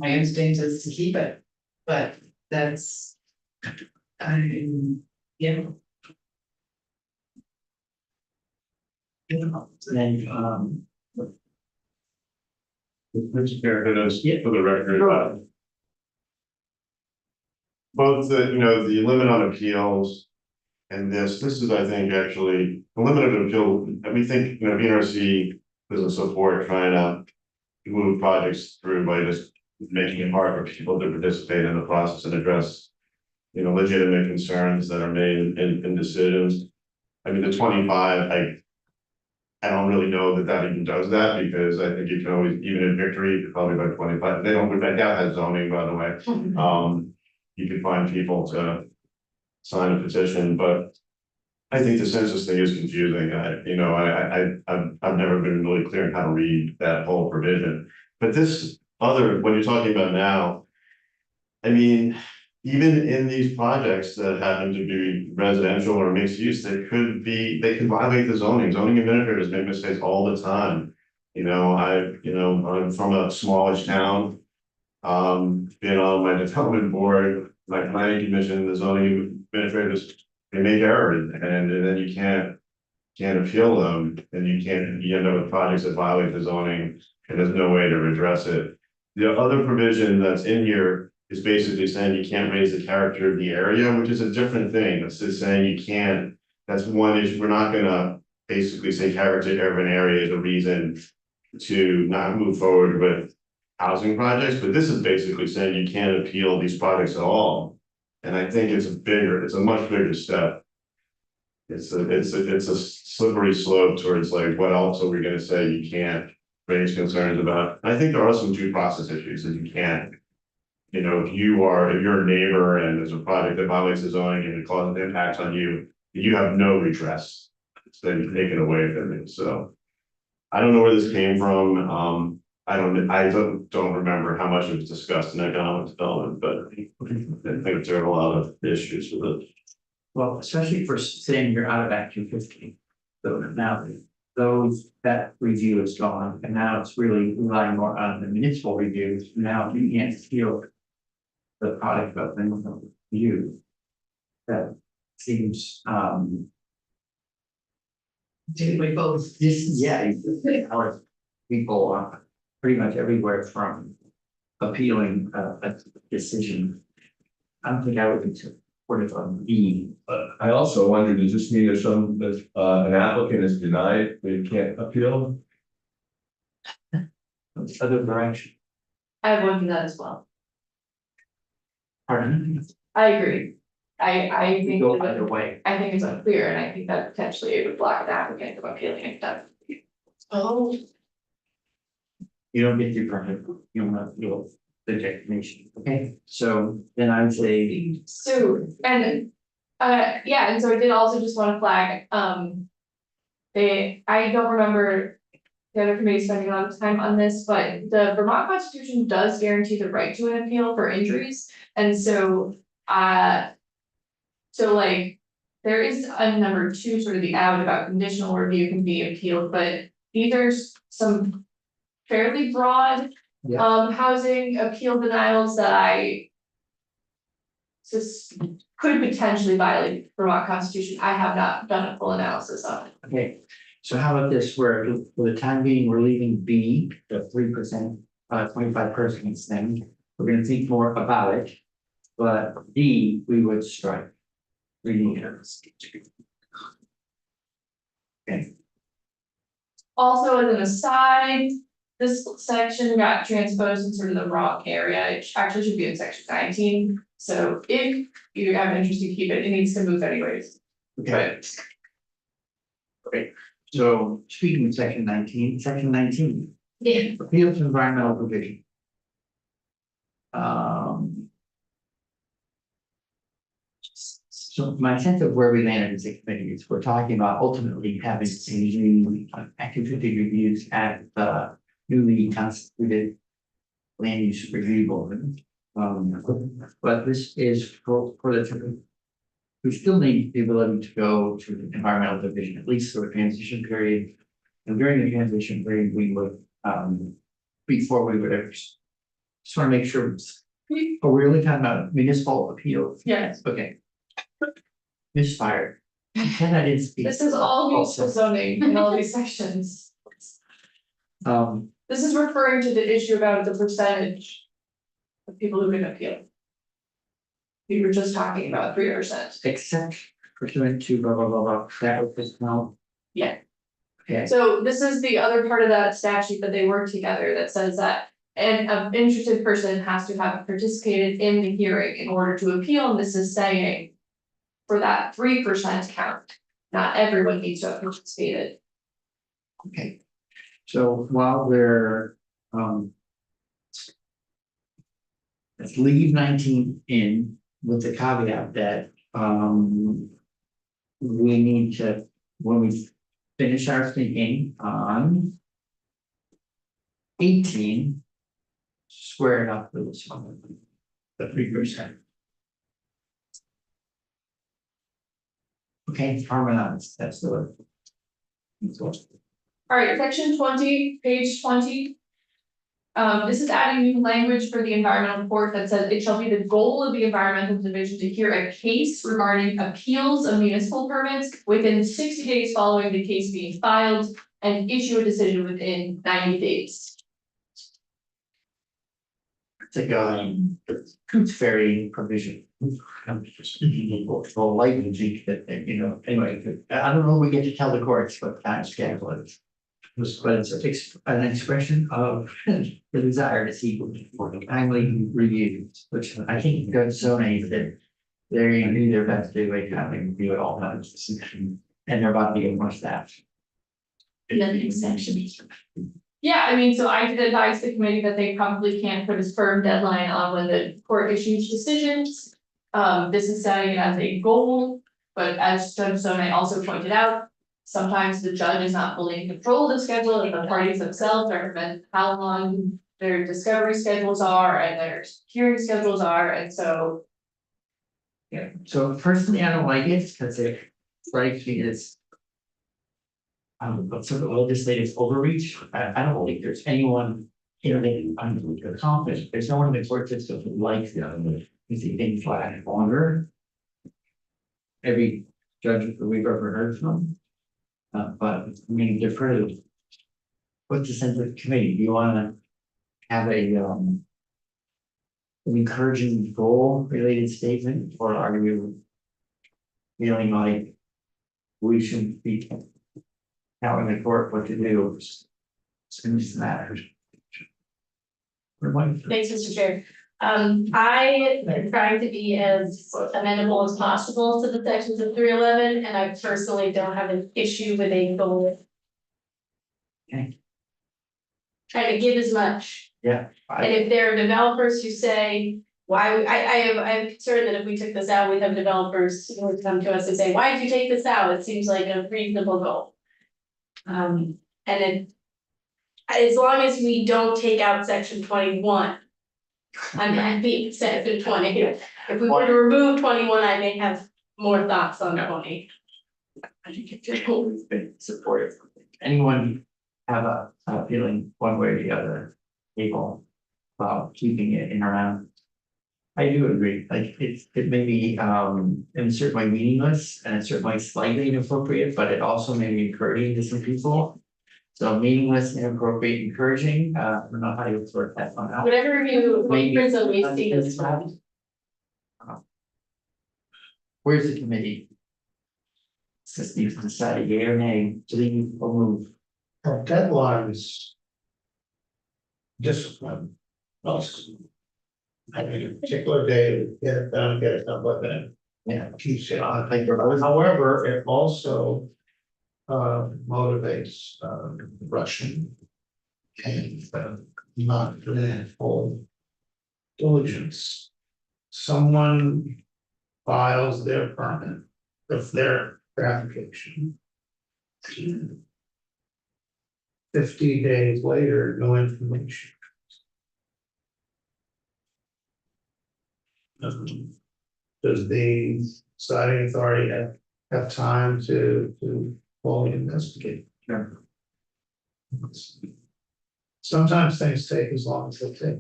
S5: instinct is to keep it, but that's. Yeah.
S3: Then,
S8: Mr. Chair, it is
S3: Yeah.
S8: for the record,
S3: Sure.
S8: both the, the limit on appeals. And this is, I think, actually, the limit of appeal, and we think, BRC doesn't support trying to move projects through by just making it hard for people to participate in the process and address, legitimate concerns that are made in decisions. I mean, the 25, I don't really know that even does that, because I think you can always, even in victory, probably by 25, they don't, I doubt that zoning, by the way. You can find people to sign a petition, but I think the census thing is confusing. I've never been really clear on how to read that whole provision. But this other, what you're talking about now, I mean, even in these projects that happen to be residential or mixed use, they could violate the zoning. Zoning administrators make mistakes all the time. I'm from a smallish town. Been on my development board, my planning commission, the zoning administrators, they make errors, and then you can't appeal them, and you end up with projects that violate the zoning, and there's no way to redress it. The other provision that's in here is basically saying you can't raise the character of the area, which is a different thing. It's just saying you can't, that's one issue. We're not gonna basically say character of an area is a reason to not move forward with housing projects, but this is basically saying you can't appeal these projects at all. And I think it's a much bigger step. It's a slippery slope towards like, what else are we gonna say you can't raise concerns about? I think there are some due process issues that you can't. If you're a neighbor and there's a project that violates the zoning and it causes impacts on you, you have no redress. It's been taken away from you, so. I don't know where this came from, I don't remember how much it was discussed in economic development, but I think there are a lot of issues with it.
S3: well, especially for saying you're out of Act 250. So now that review is gone, and now it's really relying more on the municipal reviews. Now you can't feel the product of the review. That seems,
S5: Do we both?
S3: our people are pretty much everywhere from appealing a decision. I don't think I would be supportive of B.
S6: I also wonder, does this mean if an applicant is denied, they can't appeal?
S3: Other direction.
S1: I have one for that as well.
S3: Pardon?
S1: I agree. I think.
S3: Go
S1: that-
S3: either way.
S1: I think it's unclear, and I think that potentially it would block an applicant from appealing it done.
S2: Oh,
S3: You don't get your permit, you don't appeal the declaration. Okay, so then I would say,
S1: So, and, yeah, and so I did also just want to flag, I don't remember the other committee spending a lot of time on this, but the Vermont Constitution does guarantee the right to an appeal for injuries, and so, so like, there is a number two, sort of the out about conditional review can be appealed, but these are some fairly broad.
S3: Yeah.
S1: Housing appeal denials that I. Could potentially violate Vermont Constitution. I have not done a full analysis of it.
S3: Okay, so how about this, where for the time being, we're leaving B, the 3%, 25% thing. We're gonna think more about it. But D, we would strike. Reading it. Okay,
S1: Also, as an aside, this section got transposed in sort of the wrong area. It actually should be in section 19. So if you have an interest to keep it, it needs to move anyways.
S3: okay. Okay, so speaking of section 19,
S2: Yeah.
S3: appeal to environmental provision. So my sense of where we landed as a committee is we're talking about ultimately having a new activity reviews at the newly constituted land use review board. But this is for the, we still need the ability to go to the environmental division, at least through a transition period. And during the transition period, we would, before we would, just want to make sure. Are we only talking about municipal appeals?
S1: Yes.
S3: Okay. Misfired. Can I didn't speak.
S1: This is all municipal zoning in all these sections. This is referring to the issue about the percentage of people who can appeal. We were just talking about 3%.
S3: Except pursuant to blah, blah, blah, blah, that was no.
S1: Yeah.
S3: Okay,
S1: So this is the other part of that statute that they work together that says that an interested person has to have participated in the hearing in order to appeal, and this is saying. For that 3% count, not everyone needs to have participated.
S3: okay. So while we're, let's leave 19 in with the caveat that, we need to, when we finish our thinking on 18, square it up with this one, the 3%. Okay, harmonize, that's the word.
S1: All right, section 20, page 20. This is adding new language for the environmental court that says it shall be the goal of the environmental division to hear a case regarding appeals of municipal permits within 60 days following the case being filed and issue a decision within 90 days.
S3: It's like tooth fairy provision. For language that, you know, anyway, I don't know, we get to tell the courts what time schedule is. But it's an expression of the desire to see timely reviews, which I think Judge Sone said. They're gonna do their best to like timely review at all times. And they're about to get more staff.
S1: And then the extension. Yeah, I mean, so I did advise the committee that they probably can't put a firm deadline on when the court issues decisions. This is setting it as a goal, but as Judge Sone also pointed out. Sometimes the judge is not fully in control of the schedule, and the parties themselves recommend how long their discovery schedules are and their hearing schedules are, and so.
S3: Yeah, so personally, I don't like it because it strikes me as. Sort of legislative overreach. I don't think there's anyone, you know, I'm confident, there's no one in the court system who likes the things flat longer. Every judge that we've ever heard from. But I mean, defer to. What's the sense of the committee? Do you wanna have an encouraging goal related statement, or are you feeling like we should be telling the court what to do? It's just matters.
S2: Thanks, Mr. Chair. I am trying to be as amenable as possible to the sections of 311, and I personally don't have an issue with a goal.
S3: Okay.
S2: Trying to give as much.
S3: Yeah.
S2: And if there are developers who say, why, I'm concerned that if we took this out, we'd have developers who would come to us and say, why did you take this out? It seems like a reasonable goal. And then, as long as we don't take out section 21. I'm happy except for 20. If we were to remove 21, I may have more thoughts on 20?
S3: I think it's always been supportive. Anyone have a feeling one way or the other, able about keeping it in around? I do agree, like it may be in a certain way meaningless and in a certain way slightly inappropriate, but it also may be encouraging to some people. So meaningless, inappropriate, encouraging, I don't know how you sort that one out.
S2: Whatever you,
S3: Maybe.
S2: prism we see is fine.
S3: Where's the committee? Just need to decide yea or nay, leave or move.
S4: Deadlines. Discipline. Us. I mean, a particular day, get it done, but then.
S3: Yeah.
S4: Keeps it on paper. However, it also. Motivates, rushing. And, not doing full. Diligence. Someone. Files their permit, of their application. 50 days later, no information. Does the deciding authority have time to fully investigate?
S3: Sure.
S4: Sometimes things take as long as they take.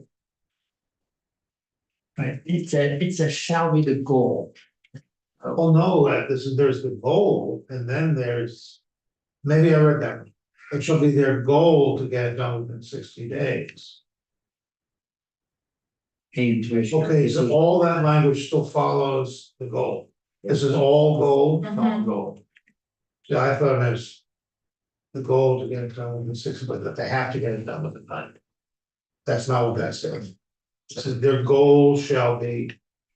S3: Right, it's a shall be the goal.
S4: Oh, no, there's the goal, and then there's, maybe I read that. It shall be their goal to get it done within 60 days.
S3: Intuition.
S4: Okay, so all that language still follows the goal. This is all goal.
S3: Goal.
S4: Yeah, I thought it was the goal to get it done within 60, but that they have to get it done within 90. That's not what that says. It says their goal shall be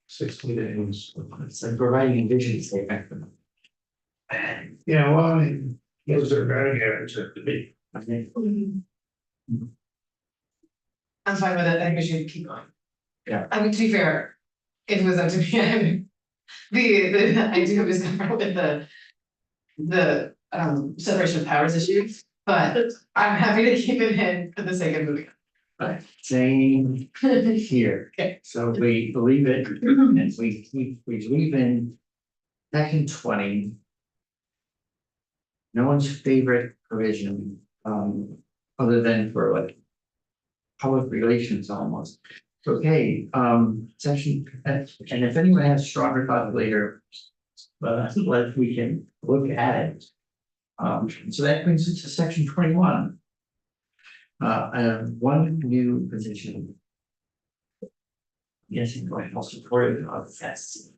S4: 60 days.
S3: It's like providing a vision statement for them.
S4: Yeah, well, I mean, those are very good to be.
S3: Okay.
S5: I'm fine with it, I think we should keep going.
S3: Yeah.
S5: I mean, to be fair, if it was up to me, I mean, the idea was comfortable with the separation of powers issues, but I'm happy to keep it in for the sake of moving.
S3: Right, same here.
S5: Okay.
S3: So we believe it, and we leave in section 20. No one's favorite provision, other than for like public relations almost. Okay, section, and if anyone has stronger thoughts later, we can look at it. So that brings us to section 21. One new position. Yes, and going also supported of that's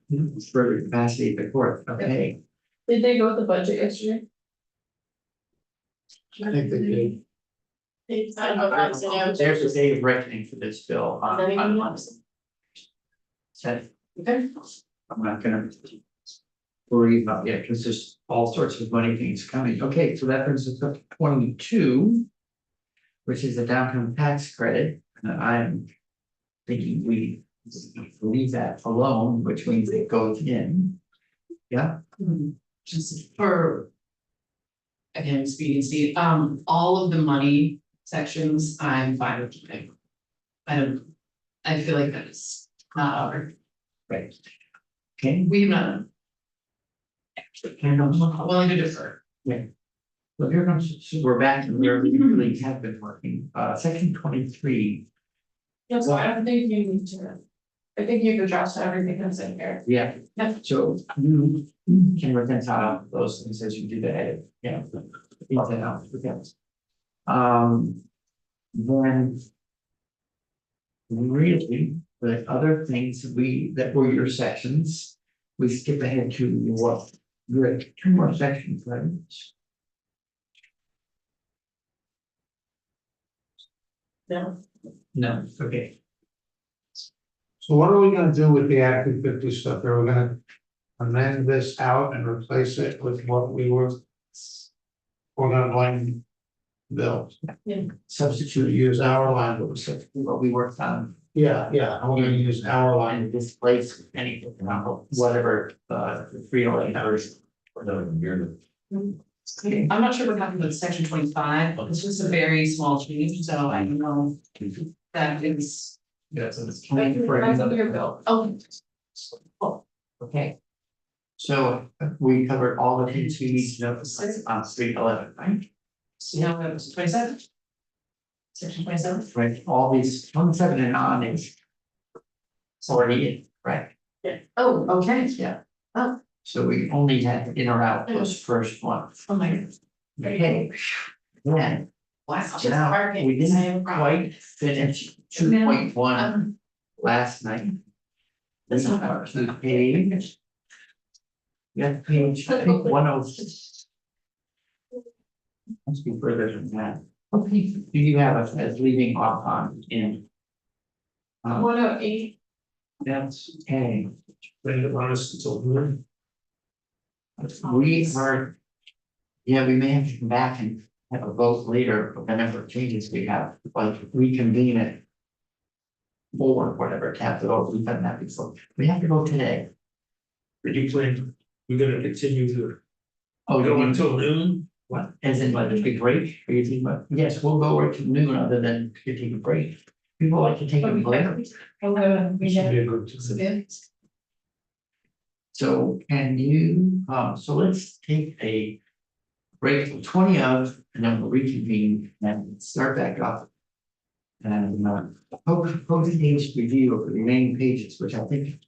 S3: further capacity at the court, okay.
S1: Did they go with the budget yesterday?
S4: I think they did.
S2: I don't know if that's an answer.
S3: There's a day of reckoning for this bill.
S2: Is anyone
S3: Said,
S2: Okay.
S3: I'm not gonna worry about it, because there's all sorts of money things coming. Okay, so that brings us up to 22. Which is the downtown tax credit, and I'm thinking we leave that alone, which means it goes in. Yeah,
S5: Just for. Again, speed, all of the money sections, I'm fine with keeping. I feel like that is not our,
S3: right. Okay,
S5: we've not, willing to defer.
S3: so here comes, so we're back to where we really have been working, section 23.
S1: Yes, I don't think you need to. I think you've addressed everything that's in here.
S3: Yeah,
S1: Yep.
S3: so you can reconcile those things as you do the edit, yeah. Then. Really, the other things that were your sections, we skip ahead to what, you had 2 more sections, right? No, okay.
S4: So what are we gonna do with the Act 250 stuff? Are we gonna amend this out and replace it with what we were? We're gonna blame Bill,
S3: Substitute
S4: use our language.
S3: what we worked on
S4: Yeah, I'm gonna use our line.
S3: and displace anything, whatever, Frito-Lay hours.
S5: I'm not sure what happened with section 25, it's just a very small change, so I don't know if that is.
S3: Yeah, so it's
S1: That's
S3: for
S1: that's
S3: another
S1: your bill.
S5: Oh,
S3: Okay. So we covered all the things we need to know on 311, right?
S5: So now it was 27. Section 27.
S3: Right, all these 27 and on is. It's already in, right?
S5: Oh, okay.
S3: Yeah.
S5: Oh.
S3: So we only had in or out those first ones.
S5: Oh my God.
S3: Okay. Then,
S5: Wow.
S3: now, we didn't quite finish 2.1 last night. This is our page. Yeah, page, I think 106. Must be further than that. Okay, do you have us as leaving off on in?
S1: 108.
S3: That's okay.
S9: Bring it on us until noon.
S3: We are. Yeah, we may have to come back and have a vote later, but whenever changes we have, but reconvene it. Or whatever, capital, we've done that before. We have to go today.
S9: Did you plan, we're gonna continue to
S3: Oh,
S9: go
S3: you mean,
S9: until noon?
S3: what, as in like a big break? Are you thinking about, yes, we'll go right to noon other than to take a break. People like to take a break.
S9: It should be a good.
S3: So can you, so let's take a break of 20 of, and then we'll reconvene and start back up. And post page review of the remaining pages, which I think